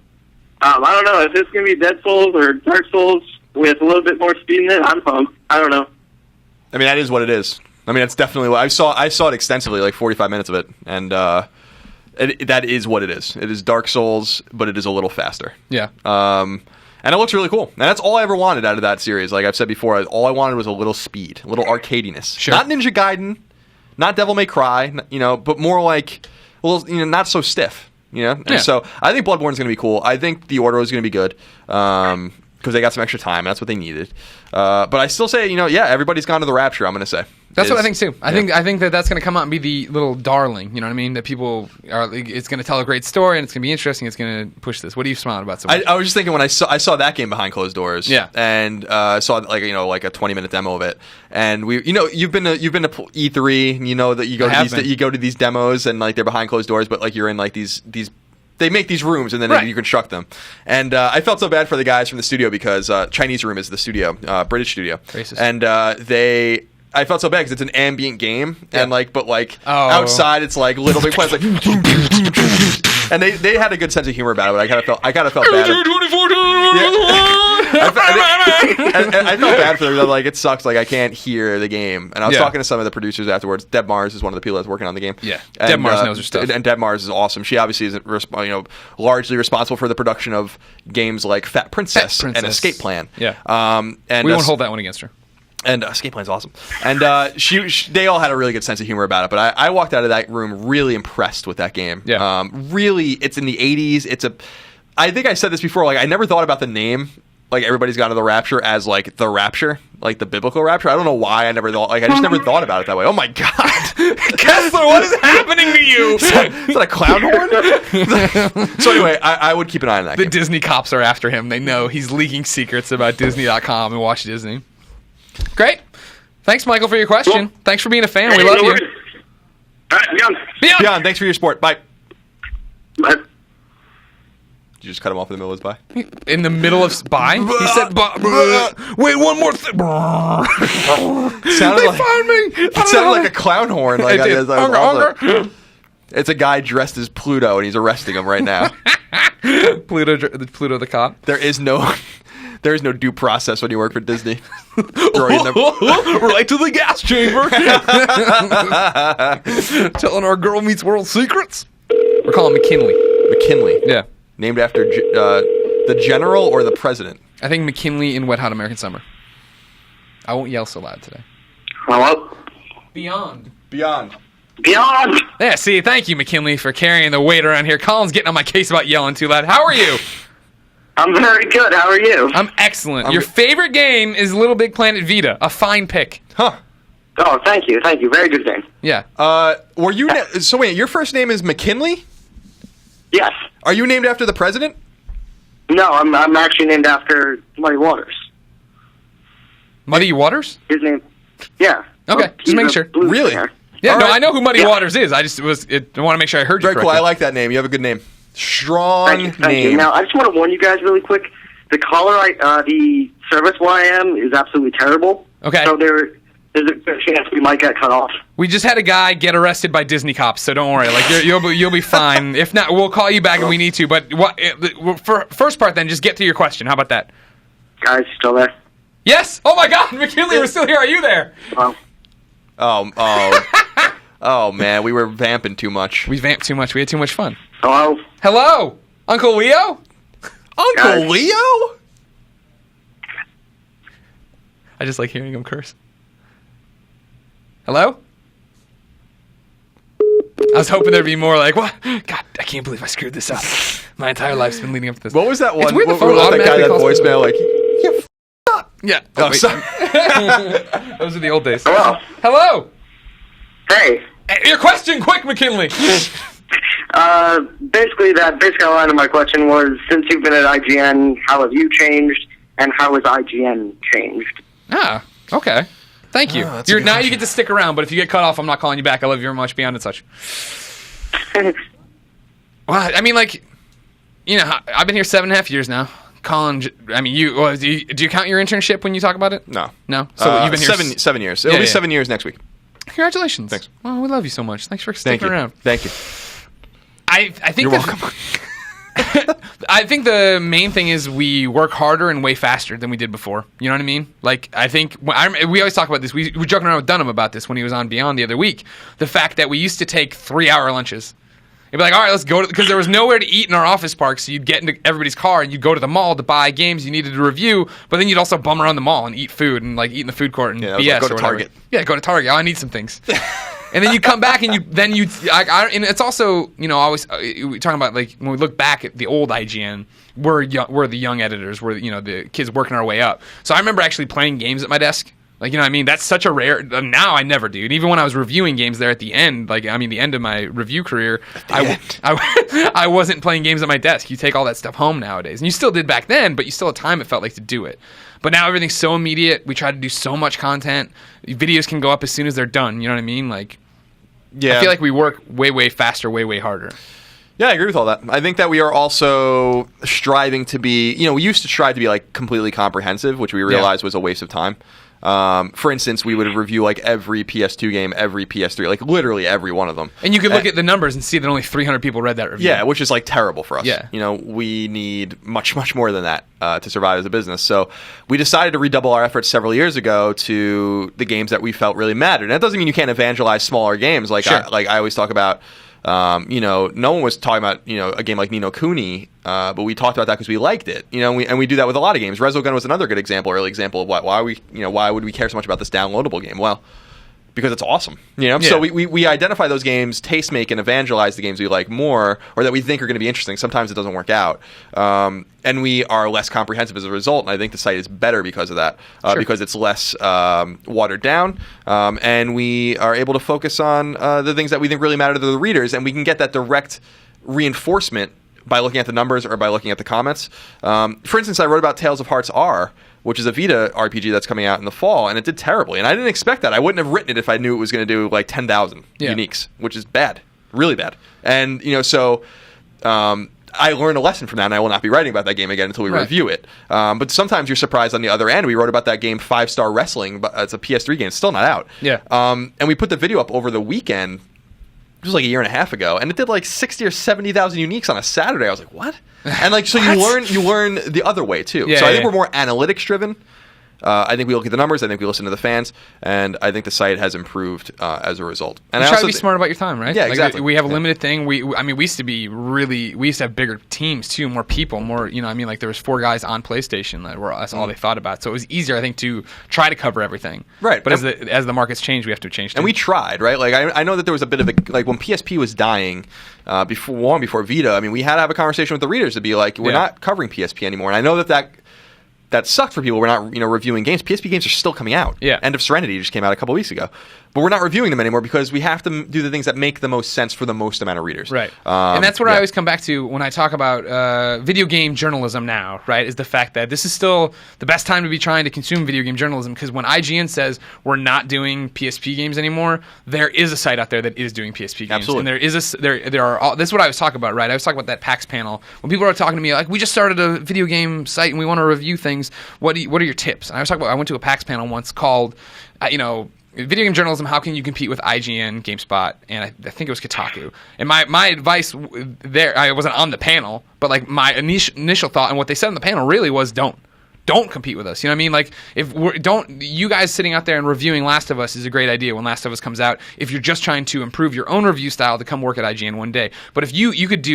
I don't know if it's going to be Dead Souls or Dark Souls with a little bit more speed in it. I'm pumped. I don't know. I mean, that is what it is. I mean, that's definitely what I saw it extensively, like 45 minutes of it, and that is what it is. It is Dark Souls, but it is a little faster. Yeah. And it looks really cool. And that's all I ever wanted out of that series. Like I've said before, all I wanted was a little speed, a little arcadiness. Sure. Not Ninja Gaiden, not Devil May Cry, but more like, not so stiff. And Yeah. so I think Bloodborne's going to be cool. I think The Order is going to be good because they got some extra time. That's what they needed. But I still say, everybody's gone to the Rapture, I'm going to say. That's what I think too. I think that's going to come out and be the little darling. You know what I mean? That people are. It's going to tell a great story and it's going to be interesting. It's going to push this. What are you smiling about so much? I was just thinking when I saw that game behind closed doors. Yeah. And saw like a 20-minute demo of it. And you've been to E3. And you know that you go to these demos and like they're behind closed doors, but like you're in like these. They make these rooms and then Right. you construct them. And I felt so bad for the guys from the studio because Chinese Room is the studio, British studio. Racist. And I felt so bad because it's an ambient game, and outside it's like little big plants, like, and they had a good sense of humor about it. But I kind of felt bad. I felt bad for them. Like it sucks. Like I can't hear the game. And I was talking to some of the producers afterwards. Deb Mars is one of the people that's working on the game. Yeah, and, Deb Mars knows her stuff. And Deb Mars is awesome. She obviously is largely responsible for the production of games like Fat Princess and Escape Plan. Yeah. And we won't hold that one against her. And Escape Plan's awesome. And they all had a really good sense of humor about it. But I walked out of that room really impressed with that game. Yeah. Really, it's in the 80s. I think I said this before. Like I never thought about the name. Like everybody's gone to the Rapture as like the Rapture, like the biblical Rapture. I don't know why I just never thought about it that way. Oh my God, Kessler, what is happening to you? Is that a clown horn? So anyway, I would keep an eye on that. The game. Disney cops are after him. They know he's leaking secrets about Disney.com and Watch Disney. Great. Thanks, Michael, for your question. Cool. Thanks for being a fan. We love you. All right, Beyond. Beyond, thanks for your support. Bye. Bye. Did you just cut him off in the middle of his bye? In the middle of bye? He said, wait, one more thing. Sounded They like, found me. it sounded like a clown horn. Like It did. It's a guy dressed as Pluto, and he's arresting him right now. Pluto the cop. There is no due process when you work for Disney. Throwing them. Right to the gas chamber. Telling our girl meets world secrets. We're calling McKinley. McKinley. Yeah. Named after the general or the president? I think McKinley in Wet Hot American Summer. I won't yell so loud today. Hello? Beyond. Beyond. Beyond. Yeah, see, thank you, McKinley, for carrying the weight around here. Colin's getting on my case about yelling too loud. How are you? I'm very good. How are you? I'm excellent. Your favorite game is Little Big Planet Vita. A fine pick. Huh. Oh, thank you. Thank you. Very good game. Yeah. Were you... so wait, your first name is McKinley? Yes. Are you named after the president? No, I'm actually named after Muddy Waters. Muddy Waters? His name... Yeah. Okay, just making sure. Really? Singer. Yeah, All no, right. I know who Muddy Waters is. I just I want to make sure I heard you Very cool. correctly. I like that name. You have a good name. Strong Thank name. you. Now, I just want to warn you guys really quick. The caller, the service where I am is absolutely terrible. Okay. So there's a good chance we might get cut off. We just had a guy get arrested by Disney cops, so don't worry. Like you'll be fine. If not, we'll call you back if we need to. But for first part, then just get to your question. How about that? Guys, still there? Yes. Oh my God, McKinley, we're still here. Are you there? Well, Oh man, we were vamping too much. We vamped too much. We had too much fun. hello? Hello, Uncle Leo. Uncle Guys. Leo? I just like hearing him curse. Hello? I was hoping there'd be more like, what? God, I can't believe I screwed this up. My entire life's been leading up to this. What was that one? It's weird the What phone was that guy, that automatically voicemail? Like, you Yeah. Oh, wait. sorry. Those are the old days. Hello? Hello. Hey. Hey, your question, quick, McKinley. Basically, the line of my question was, since you've been at IGN, how have you changed, and how has IGN changed? Ah, okay. Thank you. that's a good Now you question. get to stick around, but if you get cut off, I'm not calling you back. I love you very much, beyond and such. Well, I mean, like, you know, I've been here 7.5 years now. Colin, I mean, do you count your internship when you talk about it? No. No? So you've been here 7 years. It'll be yeah. 7 years next week. Congratulations. Thanks. Well, we love you so much. Thanks for Thank sticking you. around. Thank you. I think You're that- welcome. I think the main thing is we work harder and way faster than we did before. You know what I mean? Like, I think we always talk about this. We were joking around with Dunham about this when he was on Beyond the other week. The fact that we used to take 3-hour lunches. You'd be like, all right, let's go because there was nowhere to eat in our office park, so you'd get into everybody's car and you'd go to the mall to buy games you needed to review, but then you'd also bum around the mall and eat food and like eat in the food court and Yeah, that was BS like, go or to whatever. Target. Yeah, go to Target. Oh, I need some things. And then you come back and and it's also, you know, always we're talking about like when we look back at the old IGN, we're the young editors, we're, you know, the kids working our way up. So I remember actually playing games at my desk. Like, you know what I mean? That's such a rare... Now I never do. And even when I was reviewing games there at the end, like, I mean, the end of my review career, I wasn't playing games at my desk. You take all that stuff home nowadays. And you still did back then, but you still had time, it felt like, to do it. But now everything's so immediate. We try to do so much content. Videos can go up as soon as they're done. You know what I mean? Like, Yeah. I feel like we work way, way faster, way, way harder. Yeah, I agree with all that. I think that we are also striving to be, you know, we used to strive to be like completely comprehensive, which we realized was a waste of time. For instance, we would review like every PS2 game, every PS3, like literally every one of them. And you could look at the numbers and see that only 300 people read that review. Yeah, which is like terrible for us. Yeah. You know, we need much, much more than that to survive as a business. So we decided to redouble our efforts several years ago to the games that we felt really mattered. And that doesn't mean you can't evangelize smaller games. Like, Sure. I always talk about, you know, no one was talking about, you know, a game like Ni no Kuni, but we talked about that because we liked it. You know, and we do that with a lot of games. Resogun was another good example, early example of why would we care so much about this downloadable game? Well, because it's awesome, you know. Yeah. So we identify those games, taste make, and evangelize the games we like more, or that we think are going to be interesting. Sometimes it doesn't work out, and we are less comprehensive as a result. And I think the site is better because of that, Sure. because it's less watered down, and we are able to focus on the things that we think really matter to the readers, and we can get that direct reinforcement by looking at the numbers or by looking at the comments. For instance, I wrote about Tales of Hearts R, which is a Vita RPG that's coming out in the fall, and it did terribly. And I didn't expect that. I wouldn't have written it if I knew it was going to do like 10,000 Yeah. uniques, which is bad, really bad. And, you know, so I learned a lesson from that, and I will not be writing about that game again until we Right. review it. But sometimes you're surprised on the other end. We wrote about that game, 5 Star Wrestling, but it's a PS3 game. It's still not out. Yeah. And we put the video up over the weekend. It was like a year and a half ago, and it did like 60 or 70,000 uniques on a Saturday. I was like, what? And like, so you learn the other way too. Yeah, so I think yeah. we're more analytics driven. I think we look at the numbers. I think we listen to the fans, and I think the site has improved as a result. And you I try also to be smart about your time, right? Yeah, like, exactly. We have a limited thing. We used to have bigger teams too, more people, more. Like there was 4 guys on PlayStation that's all they thought about. So it was easier, I think, to try to cover everything. Right. But as the markets change, we have to change. And we tried, right? Like I know that there was a bit of a when PSP was dying before Vita. I mean, we had to have a conversation with the readers to be like, we're not covering PSP anymore. And I know that sucked for people. We're not, reviewing games. PSP games are still coming out. Yeah. End of Serenity just came out a couple weeks ago. But we're not reviewing them anymore because we have to do the things that make the most sense for the most amount of readers. Right. And that's what I always come back to when I talk about video game journalism now, right, is the fact that this is still the best time to be trying to consume video game journalism, because when IGN says we're not doing PSP games anymore, there is a site out there that is doing PSP games. Absolutely. And there are this is what I was talking about, right? I was talking about that PAX panel. When people are talking to me like, we just started a video game site and we want to review things. What are your tips? And I went to a PAX panel once called, video game journalism, how can you compete with IGN, GameSpot, and I think it was Kotaku. And my advice there, I wasn't on the panel, but like my initial thought and what they said on the panel really was don't compete with us. You know what I mean? Like you guys sitting out there and reviewing Last of Us is a great idea when Last of Us comes out. If you're just trying to improve your own review style to come work at IGN one day, but if you could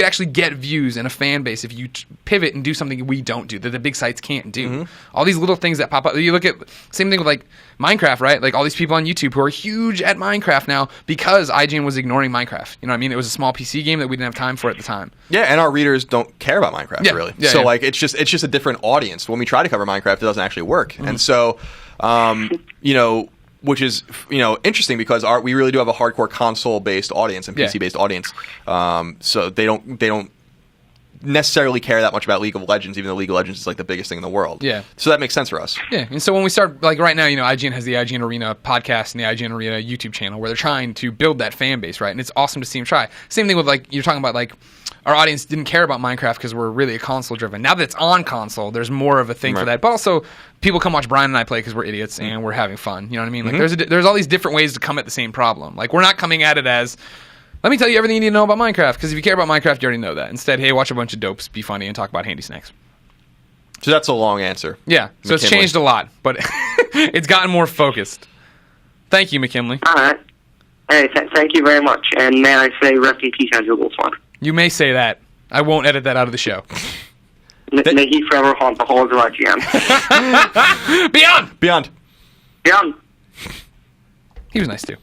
actually get views and a fan base if you pivot and do something we don't do, that the big sites can't do. Mm-hmm. All these little things that pop up. You look at same thing with like Minecraft, right? Like all these people on YouTube who are huge at Minecraft now because IGN was ignoring Minecraft. You know what I mean? It was a small PC game that we didn't have time for at the time. Yeah, and our readers don't care about Minecraft really. Yeah, so yeah. like it's just a different audience. When we try to cover Minecraft, it doesn't actually work. Mm-hmm. And so which is interesting because we really do have a hardcore console-based audience and PC-based audience. So they don't necessarily care that much about League of Legends, even though League of Legends is like the biggest thing in the world. Yeah. So that makes sense for us. Yeah, and so when we start, like right now, IGN has the IGN Arena podcast and the IGN Arena YouTube channel where they're trying to build that fan base, right? And it's awesome to see them try. Same thing with like you're talking about like our audience didn't care about Minecraft because we're really a console driven. Now that it's on console, there's more of a thing for that. But also, people come watch Brian and I play because we're idiots and we're having fun. You know what I mean? Like there's all these different ways to come at the same problem. Like we're not coming at it as, let me tell you everything you need to know about Minecraft, because if you care about Minecraft, you already know that. Instead, hey, watch a bunch of dopes, be funny, and talk about handy snacks. So that's a long answer. Yeah, so it's changed a lot, but it's gotten more focused. Thank you, McKinley. All right. Hey, thank you very much. And may I say, rest in peace, Andrew Wolfson. You may say that. I won't edit that out of the show. May he forever haunt the halls of IGN. Beyond! He was nice, too.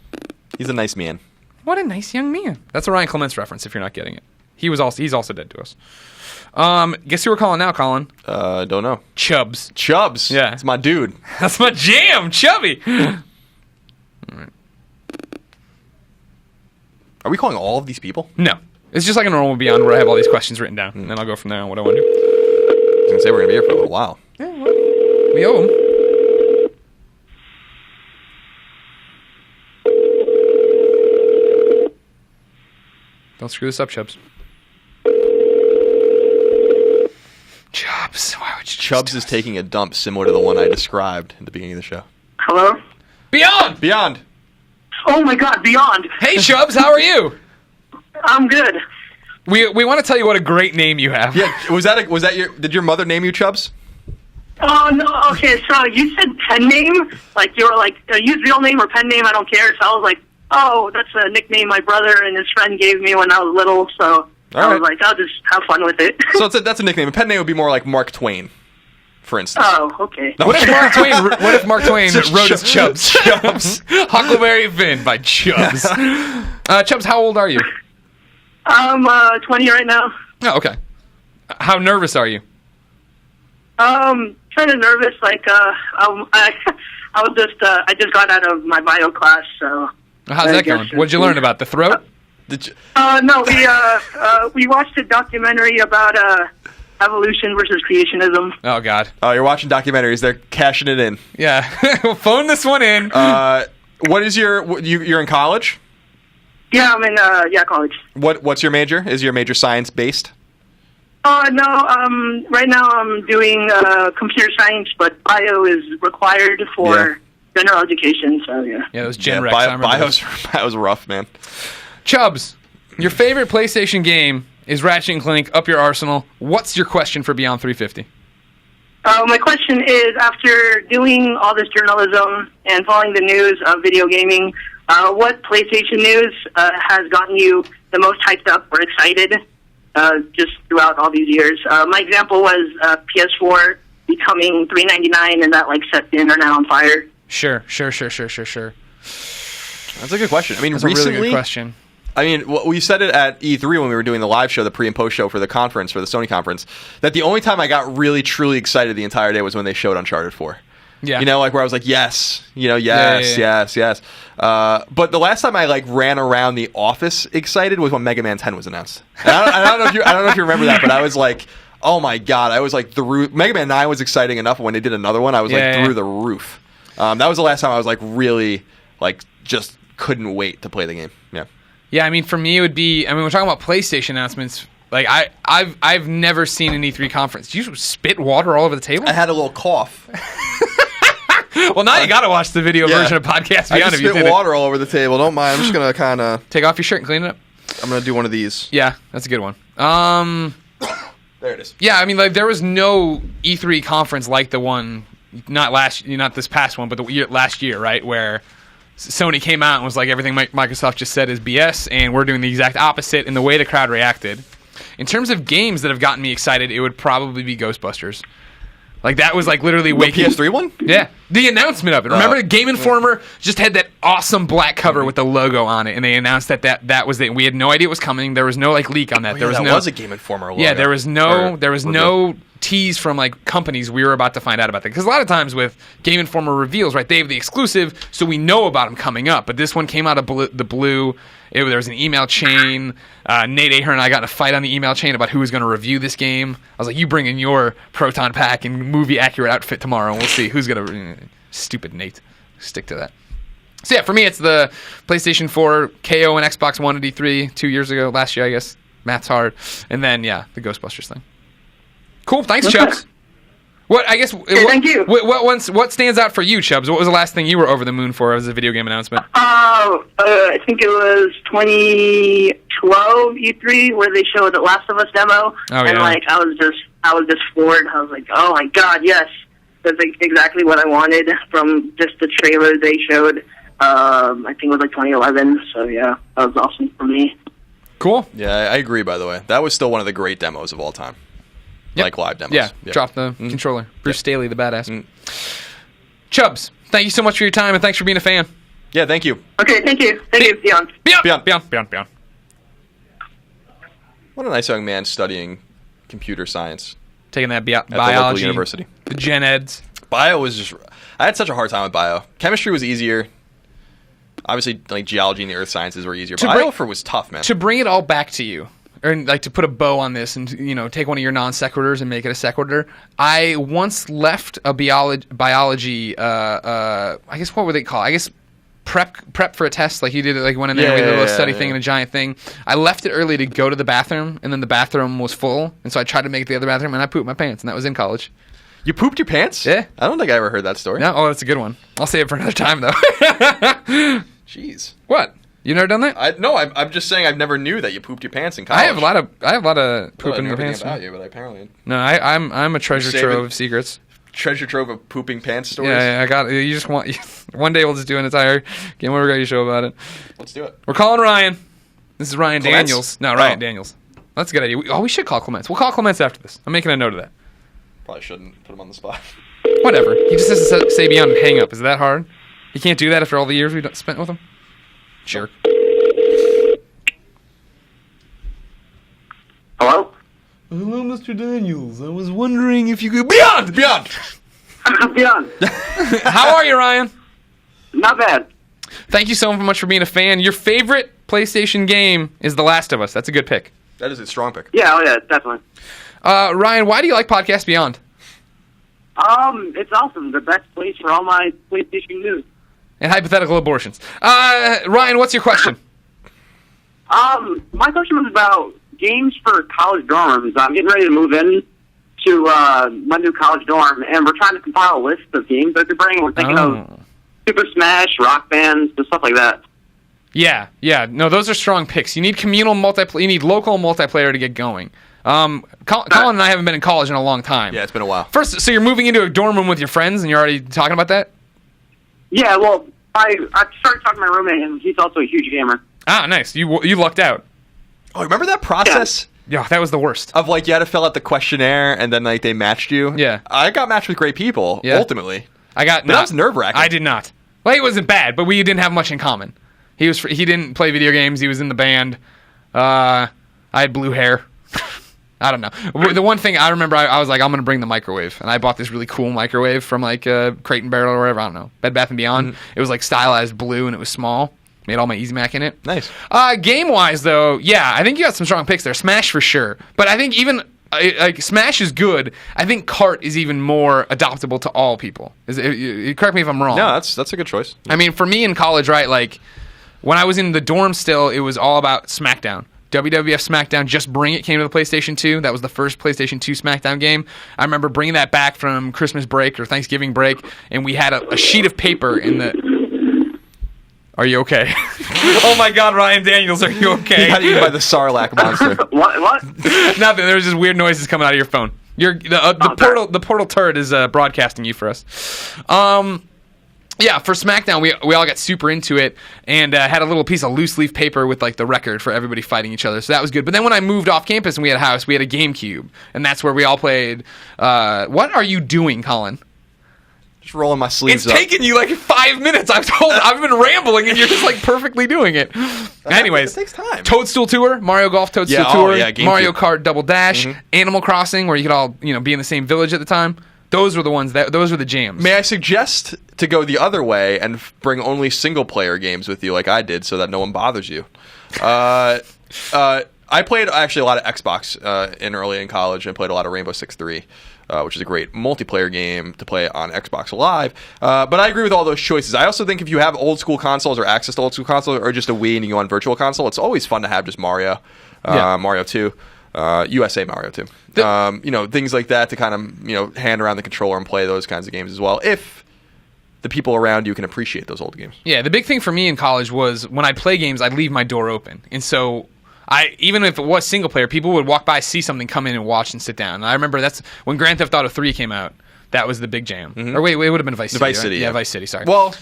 He's a nice man. What a nice young man. That's a Ryan Clements reference, if you're not getting it. He's also dead to us. Guess who we're calling now, Colin? Don't know. Chubs. Yeah. It's my dude. That's my jam, Chubby. All right. Are we calling all of these people? No. It's just like a normal Beyond where I have all these questions written down, and then I'll go from there on what I want to do. I was going to say we're going to be here for a little while. Yeah, well, we owe him. Don't screw this up, Chubs. Chubs. Why would you Chubs is taking a dump similar to the one I described at the beginning of the show. Hello? Beyond! Oh my God, Beyond! Hey, Chubs, how are you? I'm good. We want to tell you what a great name you have. Yeah, did your mother name you Chubs? Oh, no, okay, so you said pen name? Like, you were like, use real name or pen name, I don't care. So I was like, oh, that's a nickname my brother and his friend gave me when I was little, so I was like, I'll just have fun with it. So that's a nickname. A pen name would be more like Mark Twain, for instance. Oh, okay. What if Mark Twain wrote as Chubs? Huckleberry Finn by Chubs. Chubs, how old are you? I'm 20 right now. Oh, okay. How nervous are you? Kind of nervous. Like, I just got out of my bio class, so. How's that going? What'd you learn about the throat? No, we watched a documentary about evolution versus creationism. Oh God. Oh, you're watching documentaries. They're cashing it in. Yeah. Phone this one in. What is you're in college? Yeah, I'm in college. What's your major? Is your major science based? No, right now I'm doing computer science, but bio is required for general education, so yeah. Yeah, those Gen Rex. Bio's rough, man. Chubs, your favorite PlayStation game is Ratchet & Clank, Up Your Arsenal. What's your question for Beyond 350? My question is, after doing all this journalism and following the news of video gaming, what PlayStation news has gotten you the most hyped up or excited just throughout all these years? My example was PS4 becoming $399, and that set the internet on fire. Sure. That's a good question. I mean, That's recently, a really good question. I mean, we said it at E3 when we were doing the live show, the pre and post show for the conference, for the Sony conference, that the only time I got really, truly excited the entire day was when they showed Uncharted 4. Yeah. You know, where I was like, yes. Yes. But the last time I ran around the office excited was when Mega Man 10 was announced. And I don't know if you remember that, but I was like, oh my god, I was like the roof. Mega Man 9 was exciting enough. When they did another one, I was through the roof. That was the last time I was really just couldn't wait to play the game. Yeah. Yeah, I mean, for me, it would be. I mean, we're talking about PlayStation announcements. I've never seen an E3 conference. Did you spit water all over the table? I had a little cough. Well, now you got to watch the video version of Podcast Beyond. I just spit water all over the table. Don't mind. I'm just gonna kind of take off your shirt and clean it up. I'm gonna do one of these. Yeah, that's a good one. There it is. Yeah, I mean, there was no E3 conference like the one, not this past one, but last year, right, where Sony came out and was like, everything Microsoft just said is BS, and we're doing the exact opposite, and the way the crowd reacted. In terms of games that have gotten me excited, it would probably be Ghostbusters. That was literally waking. The PS3 one? Yeah, the announcement of it. Remember, Game Informer just had that awesome black cover with the logo on it, and they announced that was it. We had no idea it was coming. There was no leak on that. That was a Game Informer logo. Yeah, there was no tease from companies we were about to find out about that. Because a lot of times with Game Informer reveals, right, they have the exclusive, so we know about them coming up. But this one came out of the blue. There was an email chain. Nate Ahern and I got in a fight on the email chain about who was going to review this game. I was like, you bring in your Proton Pack and movie-accurate outfit tomorrow, and we'll see who's going to... Stupid Nate. Stick to that. So yeah, for me, it's the PlayStation 4, KO, and Xbox One at E3 last year, I guess. Math's hard. And then, yeah, the Ghostbusters thing. Cool. Thanks, Chubbs. Thank you. What stands out for you, Chubbs? What was the last thing you were over the moon for as a video game announcement? I think it was 2012 E3 where they showed the Last of Us demo, and I was just floored. I was like, oh my god, yes, that's exactly what I wanted from just the trailer they showed. I think it was 2011. So yeah, that was awesome for me. Cool. Yeah, I agree. By the way, that was still one of the great demos of all time. Yep. Live demos. Yeah, drop the controller. Bruce Staley, the badass. Chubbs, thank you so much for your time, and thanks for being a fan. Yeah, thank you. Okay, thank you. Beyond. Beyond. What a nice young man studying computer science. Taking that at the biology, local university. The gen eds. Bio was just... I had such a hard time with bio. Chemistry was easier. Obviously, geology and the earth sciences were easier. Bio was tough, man. To bring it all back to you, or to put a bow on this and take one of your non sequiturs and make it a sequitur. I once left a biology. I guess what would they call? I guess prep for a test. You did it. Went in there. We did a little study thing and a giant thing. I left it early to go to the bathroom, and then the bathroom was full, and so I tried to make it the other bathroom, and I pooped my pants, and that was in college. You pooped your pants? Yeah. I don't think I ever heard that story. No. Oh, that's a good one. I'll save it for another time though. Jeez. What? You never done that? I'm just saying I've never knew that you pooped your pants in college. I have a lot of poop in my pants. About you, but apparently no. I'm a treasure trove of secrets. Treasure trove of pooping pants stories. Yeah, I got. You just want. One day we'll just do an entire Game Over Radio show about it. Let's do it. We're calling Ryan. This is Ryan Clements? Daniels. No, Ryan Daniels. That's a good idea. We should call Clements. We'll call Clements after this. I'm making a note of that. Probably shouldn't put him on the spot. Whatever. He just has to say Beyond and hang up. Is it that hard? He can't do that after all the years we've spent with him? Jerk. Hello? Hello, Mr. Daniels. I was wondering if you could... Beyond! Beyond. How are you, Ryan? Not bad. Thank you so much for being a fan. Your favorite PlayStation game is The Last of Us. That's a good pick. That is a strong pick. Yeah, definitely. Ryan, why do you like Podcast Beyond? It's awesome. The best place for all my PlayStation news. And hypothetical abortions. Ryan, what's your question? My question was about games for college dorms. I'm getting ready to move in to my new college dorm, and we're trying to compile a list of games that they're bringing. We're thinking of Super Smash, Rock Band, stuff like that. Yeah. No, those are strong picks. You need communal multiplayer. You need local multiplayer to get going. Colin and I haven't been in college in a long time. Yeah, it's been a while. First, so you're moving into a dorm room with your friends, and you're already talking about that? Yeah, well, I started talking to my roommate, and he's also a huge gamer. Ah, nice. You lucked out. Oh, remember that process? Yeah, that was the worst. Of like you had to fill out the questionnaire and then like they matched you. Yeah. I got matched with great people. Yeah. Ultimately, That was nerve-wracking. I did not. Well, it wasn't bad, but we didn't have much in common. He didn't play video games. He was in the band. I had blue hair. I don't know. The one thing I remember, I was like, I'm gonna bring the microwave, and I bought this really cool microwave from like Crate and Barrel or whatever. I don't know, Bed Bath and Beyond. It was like stylized blue and it was small. Made all my Easy Mac in it. Nice. Game-wise, though, yeah, I think you got some strong picks there. Smash for sure. But I think even, like, Smash is good. I think Kart is even more adoptable to all people. Correct me if I'm wrong. No, that's a good choice. I mean, for me in college, right, like, when I was in the dorm still, it was all about SmackDown. WWF SmackDown, Just Bring It came to the PlayStation 2. That was the first PlayStation 2 SmackDown game. I remember bringing that back from Christmas break or Thanksgiving break, and we had a sheet of paper in the... Are you okay? Oh my God, Ryan Daniels, are you okay? He got eaten by the Sarlacc monster. What? Nothing. There was just weird noises coming out of your phone. The portal turret is broadcasting you for us. Yeah, for SmackDown, we all got super into it and had a little piece of loose leaf paper with like the record for everybody fighting each other. So that was good. But then when I moved off campus and we had a house, we had a GameCube, and that's where we all played. What are you doing, Colin? Just rolling my sleeves It's up. taken you like 5 minutes. I've been rambling, and you're just like perfectly doing it. Anyways, it takes time. Toadstool Tour, Mario Golf Toadstool Yeah, Tour, GameCube. Mario Kart Double Dash, Animal Crossing, where you could all be in the same village at the time. Those were the ones those were the jams. May I suggest to go the other way and bring only single-player games with you like I did so that no one bothers you? I played actually a lot of Xbox early in college and played a lot of Rainbow Six 3. Which is a great multiplayer game to play on Xbox Live. But I agree with all those choices. I also think if you have old school consoles or access to old school consoles or just a Wii and you go on Virtual Console, it's always fun to have just Mario, Mario 2, USA Mario 2. Things like that to kind of hand around the controller and play those kinds of games as well. If the people around you can appreciate those old games. Yeah, the big thing for me in college was when I play games, I'd leave my door open. And so even if it was single player, people would walk by, see something, come in and watch and sit down. And I remember that's when Grand Theft Auto 3 came out. That was the big jam. Or wait, it would have been Vice City. Vice right? City, Yeah, yeah. Vice City, sorry. Well,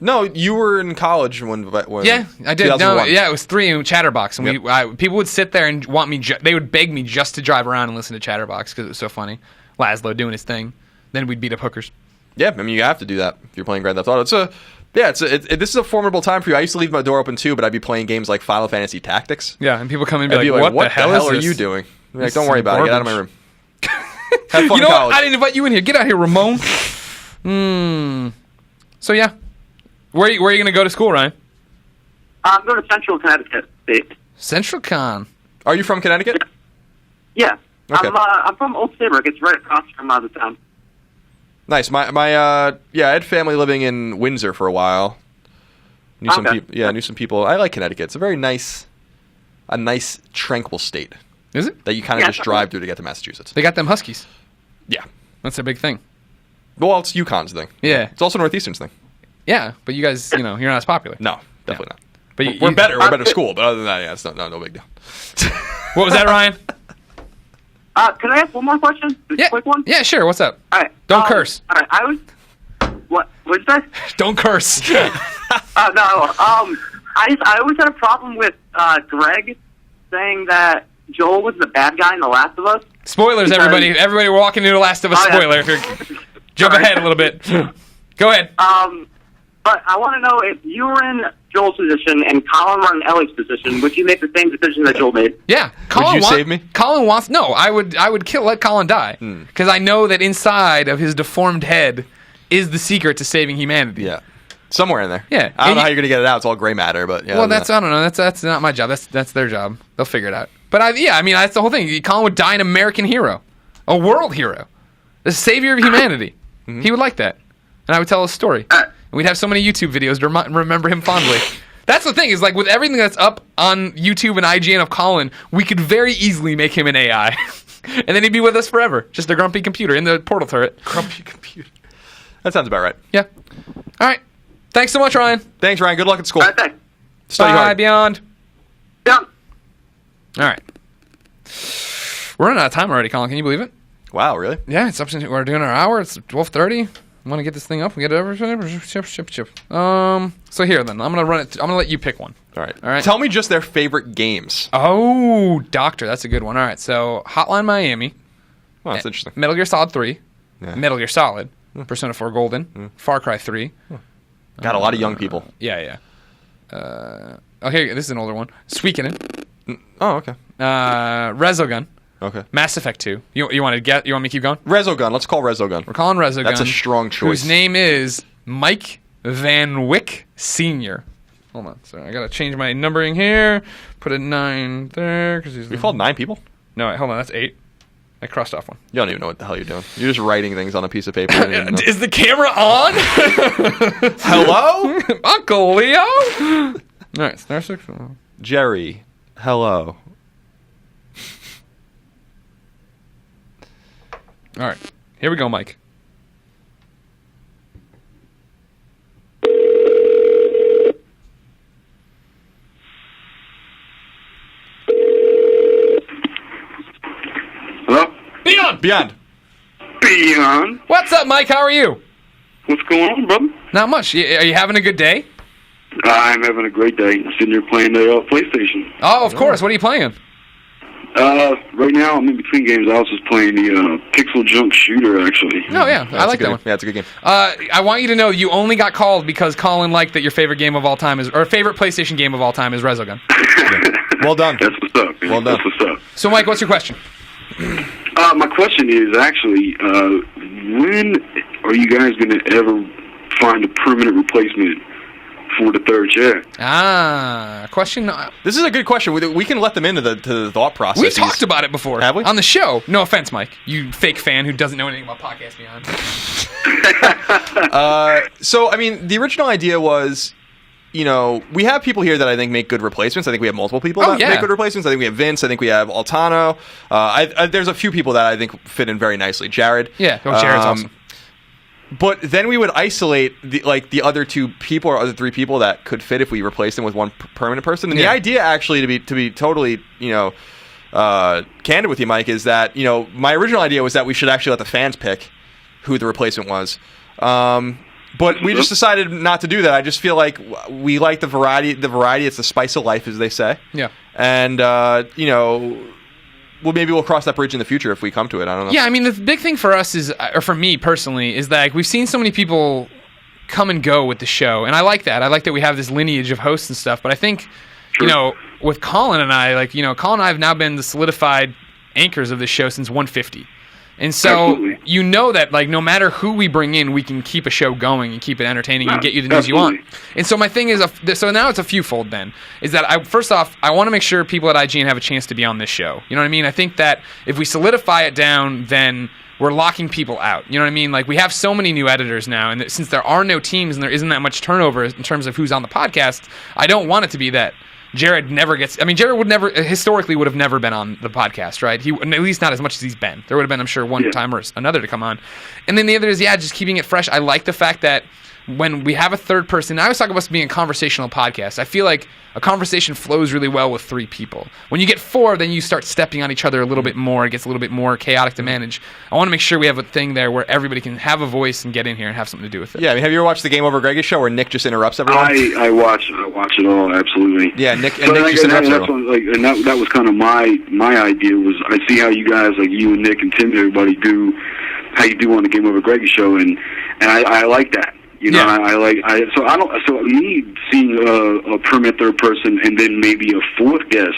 no, you were in college when yeah, I did. 2001. No, yeah, it was 3 in Chatterbox. And people would sit there and want me, they would beg me just to drive around and listen to Chatterbox because it was so funny. Laszlo doing his thing. Then we'd beat up hookers. Yeah, I mean, you have to do that if you're playing Grand Theft Auto. This is a formidable time for you. I used to leave my door open too, but I'd be playing games like Final Fantasy Tactics. Yeah, and people come in and I'd be like, what the hell are is you this? doing? I'm like, This don't is worry about it. Get out of my garbage. room. Have fun You know in what? college. I didn't invite you in here. Get out of here, Ramon. So yeah, where are you going to go to school, Ryan? I'm going to Central Connecticut State. Central Con. Are you from Connecticut? Yeah. Okay. I'm from Old Saybrook. It's right across from the town. Nice. I had family living in Windsor for a while. Knew some people. I like Connecticut. It's a very nice, tranquil state Is it? that you kind of just drive through to get to Massachusetts. They got them Huskies. Yeah. That's their big thing. Well, it's UConn's thing. Yeah. It's also Northeastern's thing. Yeah, but you guys, you're not as popular. No, definitely not. But We're better. We're better school, but other than that, yeah, it's no big deal. What was that, Ryan? Can I ask one more question? Just a quick one? Yeah, sure. What's up? All right. Don't curse. All right. I was... What did you say? Don't curse. No. I always had a problem with Greg saying that Joel was the bad guy in The Last of Us. Spoilers, Because- everybody. Everybody, we're walking into The Last of Us. Oh, yeah. Spoiler. If you're, jump Sorry. ahead a little bit. Go ahead. But I want to know if you were in Joel's position and Colin were in Ellie's position, would you make the same decision that Joel made? Yeah. Colin you save me? Colin wants... No, I would let Colin die. Because I know that inside of his deformed head is the secret to saving humanity. Yeah. Somewhere in there. Yeah. I don't And know how you're going to get it out. It's all gray matter, but yeah. Well, I don't know. That's not my job. That's their job. They'll figure it out. But that's the whole thing. Colin would die an American hero, a world hero, the savior of humanity. He would like that, and I would tell a story. And we'd have so many YouTube videos to remember him fondly. That's the thing is like with everything that's up on YouTube and IGN of Colin, we could very easily make him an AI, and then he'd be with us forever, just a grumpy computer in the portal turret. Grumpy computer. That sounds about right. Yeah. All right. Thanks so much, Ryan. Thanks, Ryan. Good luck at school. All right, thanks. Study Bye, hard. Beyond. Yeah. All right. We're running out of time already, Colin. Can you believe it? Wow, really? Yeah, it's up to we're doing our hour. It's 12:30. I want to get this thing up and get it over. Chip. So here then, I'm gonna run it. I'm gonna let you pick one. All right. All right. Tell me just their favorite games. Oh, Doctor, that's a good one. All right, so Hotline Miami. Well, that's interesting. Metal Gear Solid 3. Yeah. Metal Gear Solid. Persona 4 Golden. Far Cry 3. Got a lot of young people. Yeah. Here, this is an older one. Suikoden. Oh, okay. Resogun. Okay. Mass Effect 2. You want to get? You want me to keep going? Resogun. Let's call Resogun. We're calling Resogun. That's a strong choice. Whose name is Mike Van Wyck Sr. Hold on. Sorry, I got to change my numbering here. Put a 9 there. We called 9 people? No, wait, hold on. That's 8. I crossed off one. You don't even know what the hell you're doing. You're just writing things on a piece of paper. Is the camera on? Hello? Uncle Leo? All right, star 6. Jerry. Hello. All right, here we go, Mike. Hello? Beyond. Beyond. What's up, Mike? How are you? What's going on, brother? Not much. Are you having a good day? I'm having a great day. I'm sitting here playing the PlayStation. Oh, of course. What are you playing? Right now, I'm in between games. I was just playing the Pixel Junk Shooter, actually. Oh, yeah. I like that one. Yeah, it's a good game. I want you to know you only got called because Colin liked that your favorite game of all time is, or favorite PlayStation game of all time is Resogun. Well done. That's what's up, man. Well done. That's what's up. So, Mike, what's your question? My question is actually, when are you guys going to ever find a permanent replacement for the third chair? Question. This is a good question. We can let them into the thought process. We talked about it before. Have we? On the show. No offense, Mike. You fake fan who doesn't know anything about Podcast Beyond. So, I mean, the original idea was, you know, we have people here that I think make good replacements. I think we have multiple people that make good replacements. I think we have Vince. I think we have Altano. There's a few people that I think fit in very nicely. Jared. Yeah. Oh, Jared's awesome. But then we would isolate the other 2 people or other 3 people that could fit if we replaced them with one permanent person. And the idea, actually, to be totally, you know, candid with you, Mike, is that, you know, my original idea was that we should actually let the fans pick who the replacement was. But we just decided not to do that. I just feel like we like the variety. It's the spice of life, as they say. Yeah. And you know, well, maybe we'll cross that bridge in the future if we come to it. I don't know. Yeah, I mean, the big thing for us is, or for me personally, is that like, we've seen so many people come and go with the show, and I like that. I like that we have this lineage of hosts and stuff. But I think, you know, with Colin and I, like, you know, Colin and I have now been the solidified anchors of this show since 150. And so you know that, like, no matter who we bring in, we can keep a show going and keep it entertaining and get you the news you want. And so my thing is, so now it's a fewfold then, is that first off, I want to make sure people at IGN have a chance to be on this show. You know what I mean? I think that if we solidify it down, then we're locking people out. You know what I mean? Like, we have so many new editors now, and since there are no teams and there isn't that much turnover in terms of who's on the podcast, I don't want it to be that Jared never gets... I mean, Jared would have never been on the podcast, right? At least not as much as he's been. There would have been, I'm sure, one time or another to come on. And then the other is, just keeping it fresh. I like the fact that when we have a third person... I always talk about us being a conversational podcast. I feel like a conversation flows really well with 3 people. When you get 4, then you start stepping on each other a little bit more. It gets a little bit more chaotic to manage. I want to make sure we have a thing there where everybody can have a voice and get in here and have something to do with it. Yeah, I mean, have you ever watched the Game Over Greggy show where Nick just interrupts everyone? I watch it all, absolutely. Yeah, Nick just interrupts everyone. That was kind of my idea. Was I see how you guys, like you and Nick and Tim and everybody do, how you do on the Game Over Greggy show, and I like that. You know, so me seeing a permanent third person and then maybe a 4th guest,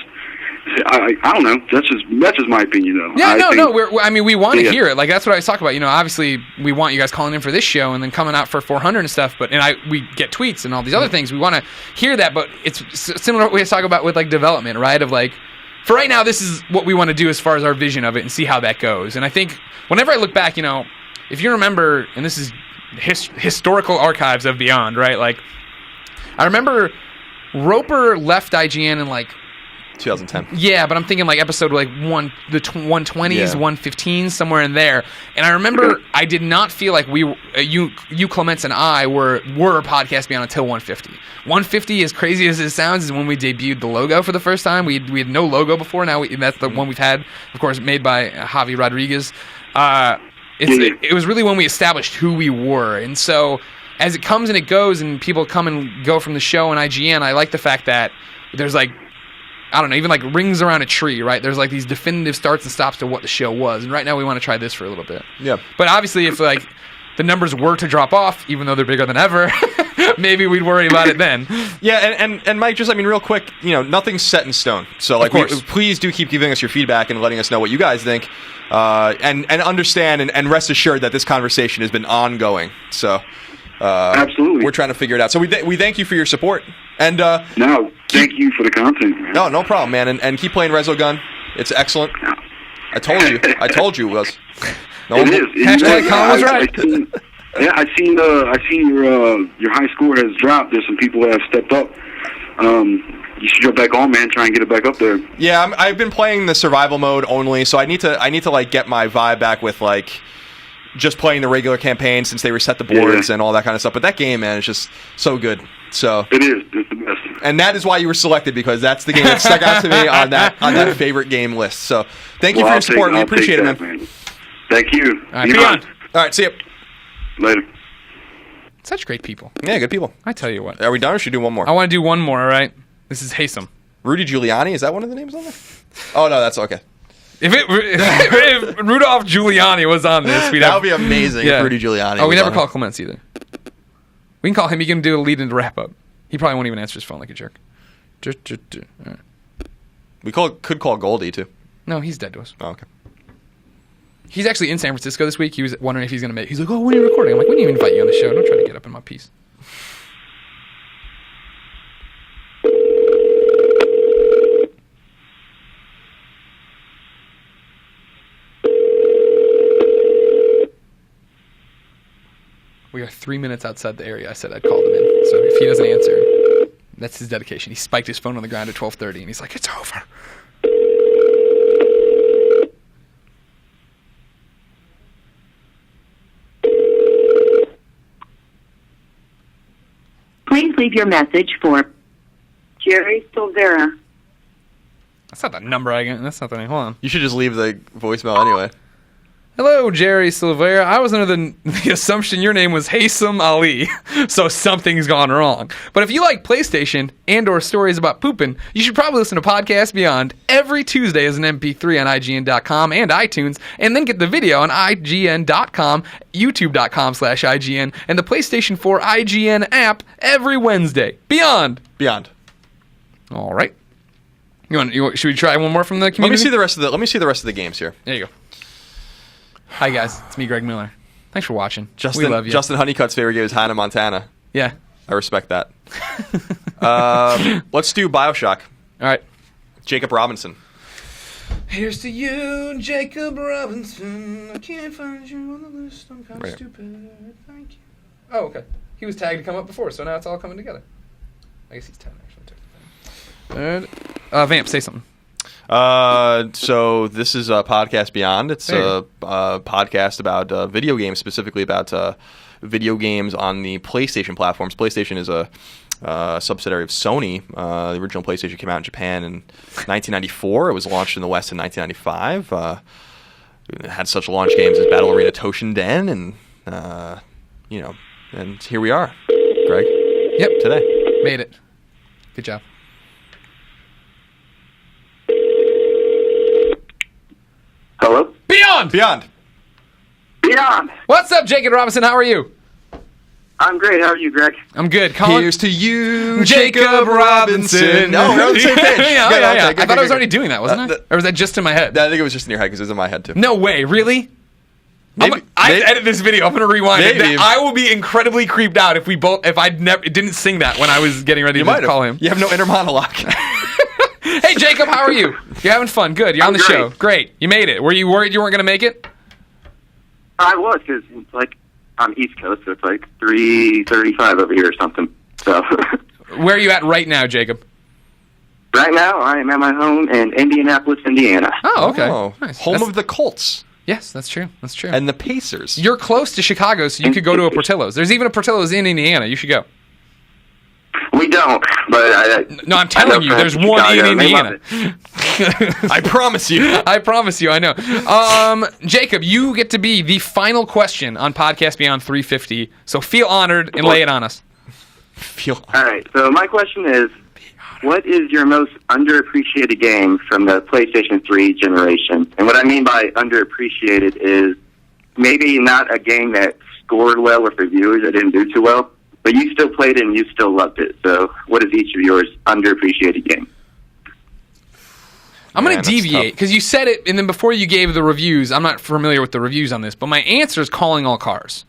I don't know. That's just my opinion, though. Yeah, we want to hear it. Like, that's what I was talking about. You know, obviously we want you guys calling in for this show and then coming out for 400 and stuff. We get tweets and all these other things. We want to hear that, but it's similar to what we talk about with like development, right? Of like, for right now, this is what we want to do as far as our vision of it and see how that goes. And I think whenever I look back, you know, if you remember, and this is historical archives of Beyond, right? Like, I remember Roper left IGN in like 2010. Yeah, but I'm thinking like episode like 120s, Yeah. 115s, somewhere in there. And I remember I did not feel like you Clements and I were Podcast Beyond until 150. 150, as crazy as it sounds, is when we debuted the logo for the first time. We had no logo before. Now that's the one we've had, of course, made by Javi Rodriguez. It was really when we established who we were. And so as it comes and it goes and people come and go from the show and IGN, I like the fact that there's like, I don't know, even like rings around a tree, right? There's like these definitive starts and stops to what the show was. And right now we want to try this for a little bit. Yeah. But obviously if like the numbers were to drop off, even though they're bigger than ever, maybe we'd worry about it then. Yeah, and Mike, just, I mean, real quick, nothing's set in stone. So, like, please do keep giving us your feedback and letting us know what you guys think. And understand and rest assured that this conversation has been ongoing. So, absolutely, we're trying to figure it out. So we thank you for your support. And no, thank you for the content, man. No problem, man. And keep playing Resogun. It's excellent. I told you it was. No it is. Hashtag Colin was right. I seen your high score has dropped. There's some people that have stepped up. You should jump back on, man. Try and get it back up there. Yeah, I've been playing the survival mode only, so I need to like get my vibe back with like just playing the regular campaign since they reset the boards and all that kind of stuff. But that game, man, is just so good. So it is. It's the best. And that is why you were selected, because that's the game that stuck out to me on that favorite game list. So thank you for your support. We appreciate it, man. Thank you. All right, Beyond. All right, see you later. Such great people. Yeah, good people. I tell you what. Are we done, or should we do one more? I want to do one more, all right? This is Haysom. Rudy Giuliani, is that one of the names on there? Oh, no, that's okay. If Rudolph Giuliani was on this, that would be amazing if Rudy Giuliani Oh, we never call Clements either. We can call him. He can do a lead into wrap up. He probably won't even answer his phone like a jerk. All right. We could call Goldie, too. No, he's dead to us. Oh, okay. He's actually in San Francisco this week. He was wondering if he's going to make... He's like, oh, when are you recording? I'm like, we didn't even invite you on the show. Don't try to get up in my piece. We are 3 minutes outside the area I said I'd call them in. So if he doesn't answer, that's his dedication. He spiked his phone on the ground at 12:30, and he's like, it's over. Please leave your message for Jerry Silvera. That's not the number I get. That's not the name. Hold on. You should just leave the voicemail anyway. Hello, Jerry Silvera. I was under the assumption your name was Haysom Ali, so something's gone wrong. But if you like PlayStation and/or stories about pooping, you should probably listen to Podcast Beyond every Tuesday as an MP3 on IGN.com and iTunes, and then get the video on IGN.com, YouTube.com/IGN, and the PlayStation 4 IGN app every Wednesday. Beyond. All right. Should we try one more from the community? Let me see the rest of the games here. There you go. Hi guys, it's me, Greg Miller. Thanks for watching. We love you. Justin Honeycutt's favorite game is Hannah Montana. Yeah. I respect that. Let's do BioShock. All right. Jacob Robinson. Here's to you, Jacob Robinson. I can't find you on the list. I'm kind of stupid. Thank you. Oh, okay. He was tagged to come up before, so now it's all coming together. I guess he's 10, actually. Vamp, say something. So this is Podcast Beyond. It's a podcast about video games, specifically about video games on the PlayStation platforms. PlayStation is a subsidiary of Sony. The original PlayStation came out in Japan in 1994. It was launched in the West in 1995. It had such launch games as Battle Arena Toshinden, and and here we are, Greg. Yep. Today. Made it. Good job. Hello? Beyond! What's up, Jacob Robinson? How are you? I'm great. How are you, Greg? I'm good. Colin? Here's to you, Jacob Robinson. Oh, we're on the same page. Yeah. I thought I was already doing that, wasn't I? Or was that just in my head? I think it was just in your head because it was in my head, too. No way. Really? Maybe. I edit this video. I'm going to rewind it. Maybe. I will be incredibly creeped out if I didn't sing that when I was getting ready to call him. You have no inner monologue. Hey, Jacob, how are you? You having fun? Good. You're on the show. Great. You made it. Were you worried you weren't going to make it? I was, because it's like on the East Coast, so it's like 3:35 over here or something. So. Where are you at right now, Jacob? Right now, I am at my home in Indianapolis, Indiana. Oh, okay. Nice. Home of the Colts. Yes, that's true. That's true. And the Pacers. You're close to Chicago, so you could go to a Portillo's. There's even a Portillo's in Indiana. You should go. We don't, but no, I'm telling you, there's one in Indiana. I promise you. I promise you, I know. Jacob, you get to be the final question on Podcast Beyond 350, so feel honored and lay it on us. All right, so my question is, what is your most underappreciated game from the PlayStation 3 generation? And what I mean by underappreciated is maybe not a game that scored well with reviewers that didn't do too well, but you still played it and you still loved it. So what is each of yours underappreciated game? I'm going to deviate, because you said it, and then before you gave the reviews, I'm not familiar with the reviews on this, but my answer is Calling All Cars.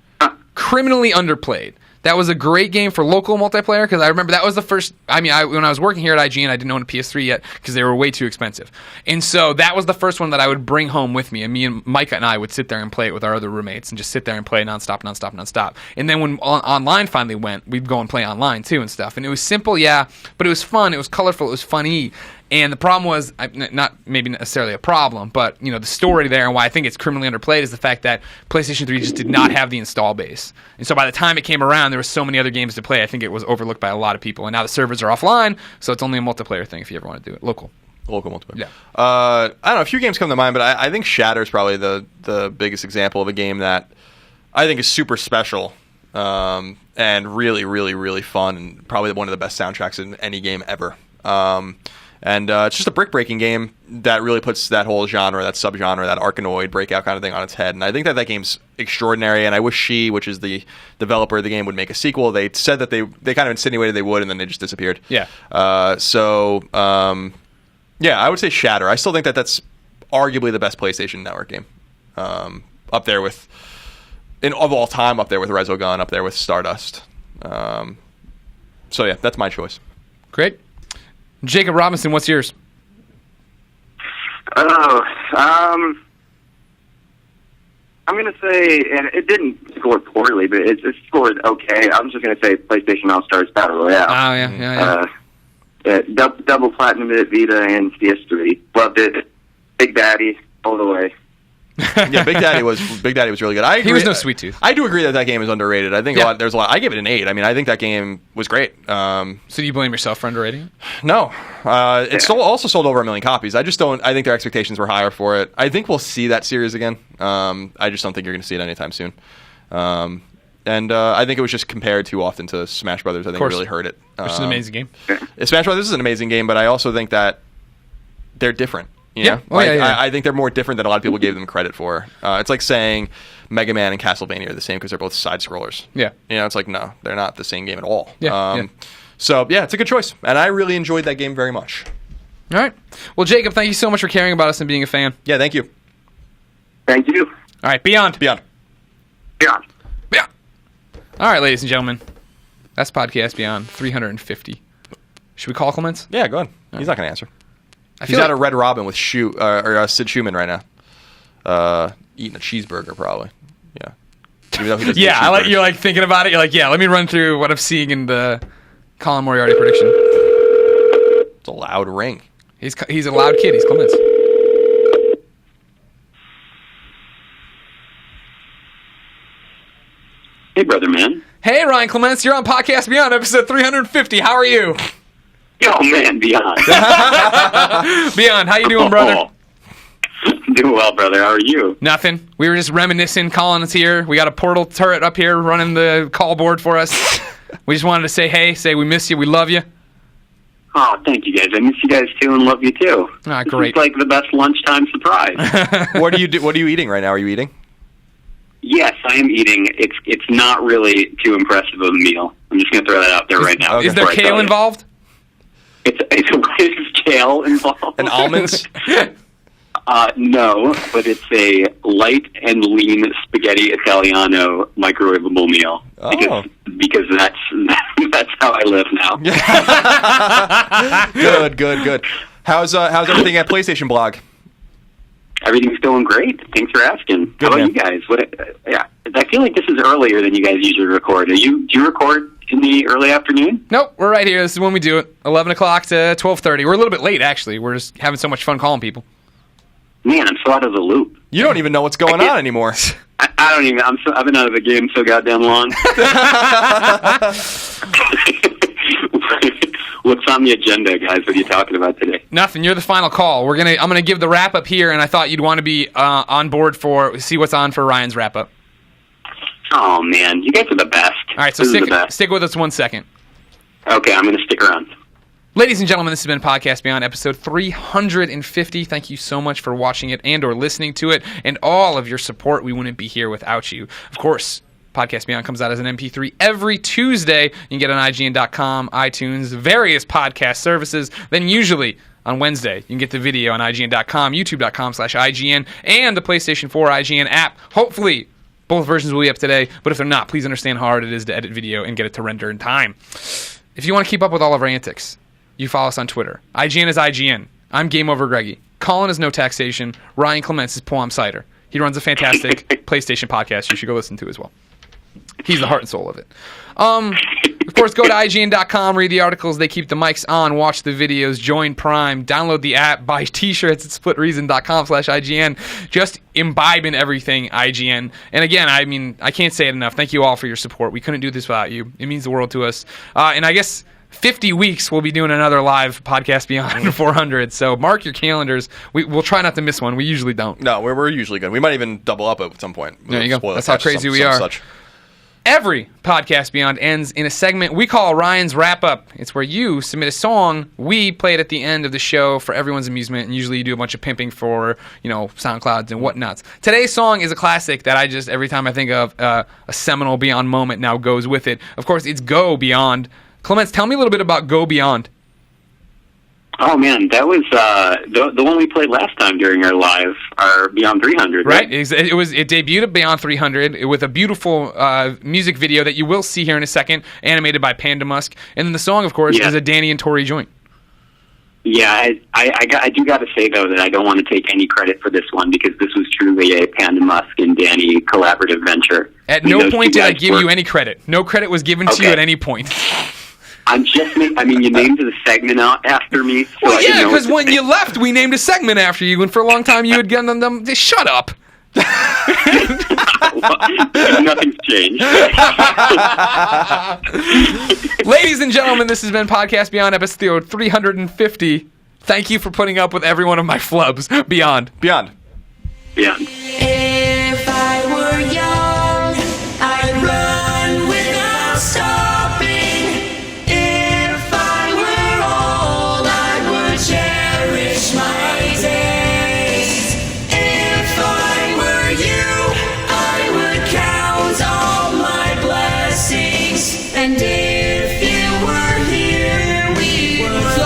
Criminally underplayed. That was a great game for local multiplayer, because I remember that was the first... when I was working here at IGN, I didn't own a PS3 yet, because they were way too expensive. And so that was the first one that I would bring home with me, and me and Micah and I would sit there and play it with our other roommates, and just sit there and play nonstop. And then when online finally went, we'd go and play online, too, and stuff. And it was simple, yeah, but it was fun, it was colorful, it was funny. And the problem was, not maybe necessarily a problem, but the story there and why I think it's criminally underplayed is the fact that PlayStation 3 just did not have the install base. And so by the time it came around, there were so many other games to play, I think it was overlooked by a lot of people. And now the servers are offline, so it's only a multiplayer thing if you ever want to do it. Local multiplayer. Yeah. I don't know, a few games come to mind, but I think Shatter is probably the biggest example of a game that I think is super special and really, really, really fun, and probably one of the best soundtracks in any game ever. And it's just a brick-breaking game that really puts that whole genre, that subgenre, that Arkanoid breakout kind of thing on its head. And I think that game's extraordinary, and I wish which is the developer of the game, would make a sequel. They said that they kind of insinuated they would, and then they just disappeared. Yeah. Yeah, I would say Shatter. I still think that's arguably the best PlayStation Network game. Up there with... of all time, up there with Resogun, up there with Stardust. So yeah, that's my choice. Jacob Robinson, what's yours? I'm going to say, and it didn't score poorly, but it scored okay. I'm just going to say PlayStation All-Stars Battle Royale. Oh, yeah. Double platinum at Vita and PS3. Loved it. Big Daddy, all the way. Yeah, Big Daddy was really good. I agree. He was no sweet tooth. I do agree that game is underrated. I think there's a lot. I give it an 8. I mean, I think that game was great. So do you blame yourself for underrating it? No, it also sold over 1 million copies. I just don't. I think their expectations were higher for it. I think we'll see that series again. I just don't think you're going to see it anytime soon. And I think it was just compared too often to Smash Brothers. I think it really hurt it. Which is an amazing game. Smash Brothers is an amazing game, but I also think that they're different. Yeah. I think they're more different than a lot of people gave them credit for. It's like saying Mega Man and Castlevania are the same because they're both side scrollers. Yeah. It's like, no, they're not the same game at all. Yeah. So yeah, it's a good choice, and I really enjoyed that game very much. All right. Well, Jacob, thank you so much for caring about us and being a fan. Yeah, thank you. Thank you. All right, Beyond. All right, ladies and gentlemen, that's Podcast Beyond 350. Should we call Clements? Yeah, go ahead. He's not going to answer. He's at a Red Robin with Sid Schumann right now, eating a cheeseburger probably. Yeah. Even though he doesn't eat cheeseburgers. You're like thinking about it. You're like, yeah, let me run through what I'm seeing in the Colin Moriarty prediction. It's a loud ring. He's a loud kid. He's Clements. Hey, brother man. Hey, Ryan Clements. You're on Podcast Beyond, episode 350. How are you? Yo, man, Beyond. Beyond, how you doing, brother? Doing well, brother. How are you? Nothing. We were just reminiscing. Colin is here. We got a portal turret up here running the call board for us. We just wanted to say hey, say we miss you, we love you. Oh, thank you guys. I miss you guys too and love you too. Ah, great. It's like the best lunchtime surprise. What are you eating right now? Are you eating? Yes, I am eating. It's not really too impressive of a meal. I'm just going to throw that out there right now. Is there kale involved? Is kale involved? And almonds? No, but it's a light and lean spaghetti Italiano microwavable meal. Oh. Because that's how I live now. Good. How's everything at PlayStation Blog? Everything's going great. Thanks for asking. Good, how about man. you guys? I feel like this is earlier than you guys usually record. Do you record in the early afternoon? Nope, we're right here. This is when we do it. 11 o'clock to 12:30. We're a little bit late, actually. We're just having so much fun calling people. Man, I'm so out of the loop. You don't even know what's going on anymore. I don't even. I've been out of the game so goddamn long. What's on the agenda, guys? What are you talking about today? Nothing. You're the final call. I'm gonna give the wrap up here, and I thought you'd want to be on board for see what's on for Ryan's wrap up. Oh man, you guys are the best. All right, so stick with us 1 second. Okay, I'm gonna stick around. Ladies and gentlemen, this has been Podcast Beyond, episode 350. Thank you so much for watching it and or listening to it, and all of your support. We wouldn't be here without you. Of course, Podcast Beyond comes out as an MP3 every Tuesday. You can get it on IGN.com, iTunes, various podcast services. Then usually on Wednesday, you can get the video on IGN.com, YouTube.com/IGN, and the PlayStation 4 IGN app. Hopefully, both versions will be up today, but if they're not, please understand how hard it is to edit video and get it to render in time. If you want to keep up with all of our antics, you follow us on Twitter. IGN is IGN. I'm Game Over Greggy. Colin is No Taxation. Ryan Clements is Plum Cider. He runs a fantastic PlayStation podcast you should go listen to as well. He's the heart and soul of it. Of course, go to IGN.com, read the articles. They keep the mics on, watch the videos, join Prime, download the app, buy t-shirts at splitreason.com/IGN. Just imbibe in everything IGN. And again, I mean, I can't say it enough. Thank you all for your support. We couldn't do this without you. It means the world to us. And I guess 50 weeks we'll be doing another live Podcast Beyond 400. So mark your calendars. We'll try not to miss one. We usually don't. No, we're usually good. We might even double up at some point. There you go. That's how crazy we are. Every Podcast Beyond ends in a segment we call Ryan's Wrap-Up. It's where you submit a song, we play it at the end of the show for everyone's amusement, and usually you do a bunch of pimping for, SoundClouds and whatnots. Today's song is a classic that I just, every time I think of a seminal Beyond moment, now goes with it. Of course, it's Go Beyond. Clements, tell me a little bit about Go Beyond. Oh man, that was the one we played last time during our Beyond 300. Right. It debuted at Beyond 300 with a beautiful music video that you will see here in a second, animated by Panda Musk, and then the song, of course, is a Danny and Tori joint. Yeah, I do got to say though that I don't want to take any credit for this one because this was truly a Panda Musk and Danny collaborative venture. At no point did I give you any credit. No credit was given to you at any point. I'm just you named the segment after me. So well, yeah, because when you left, we named a segment after you, and for a long time you had gotten them. Shut up. Nothing's changed. Ladies and gentlemen, this has been Podcast Beyond, episode 350. Thank you for putting up with every one of my flubs. Beyond. Beyond. Beyond. If I were young, I'd run without stopping. Cherish my days. If I were you, I would count all my blessings. And if you were here, we would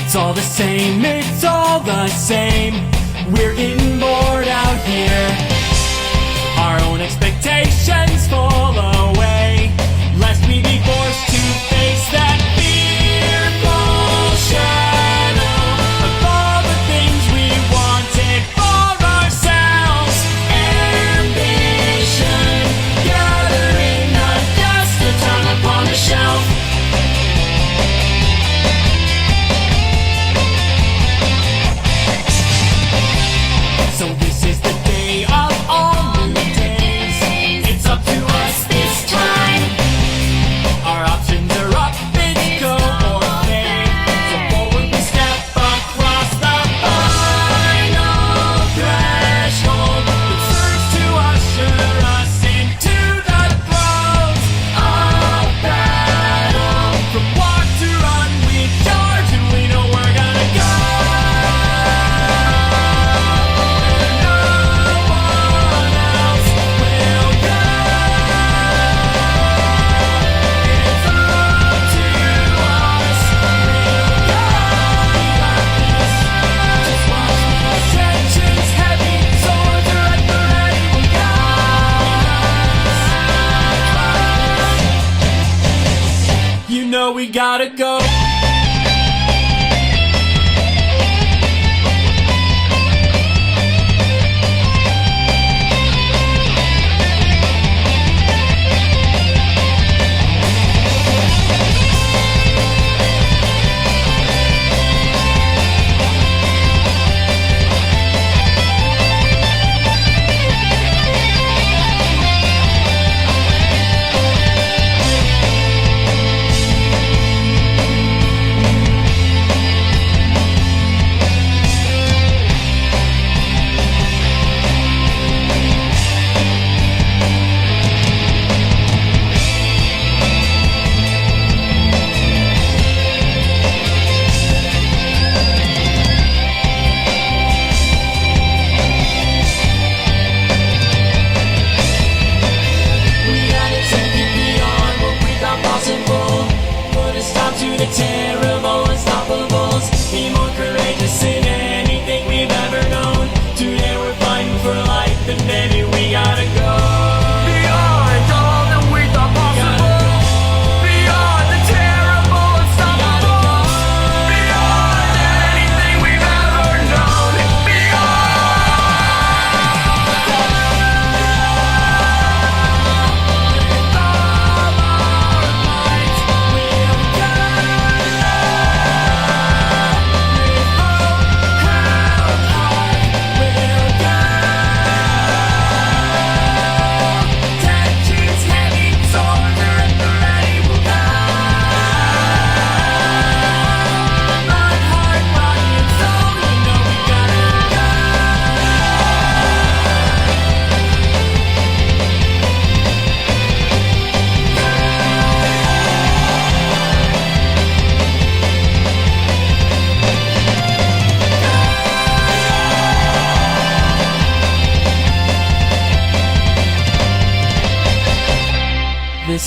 It's all the same, it's all the same. We're getting bored out here. Our own expectations fall away, lest we be forced to face that fearful shadow of all the things we wanted for ourselves. Ambition, gathering the dust to turn upon a shelf. So this is the day of all the days. It's up to us. know we gotta go.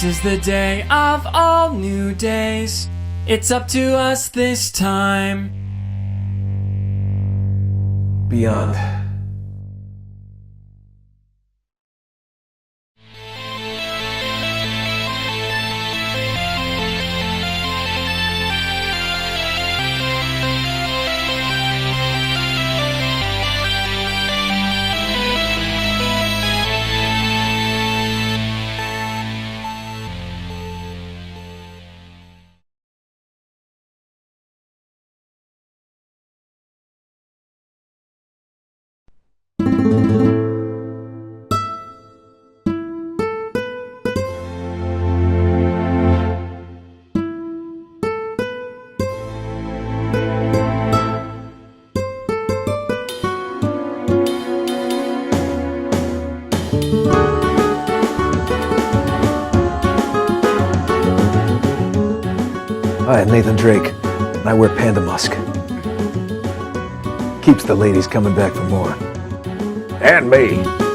This is the day of all new days. It's up to us this time. Beyond. Hi, I'm Nathan Drake, and I wear Panda Musk. Keeps the ladies coming back for more. And me.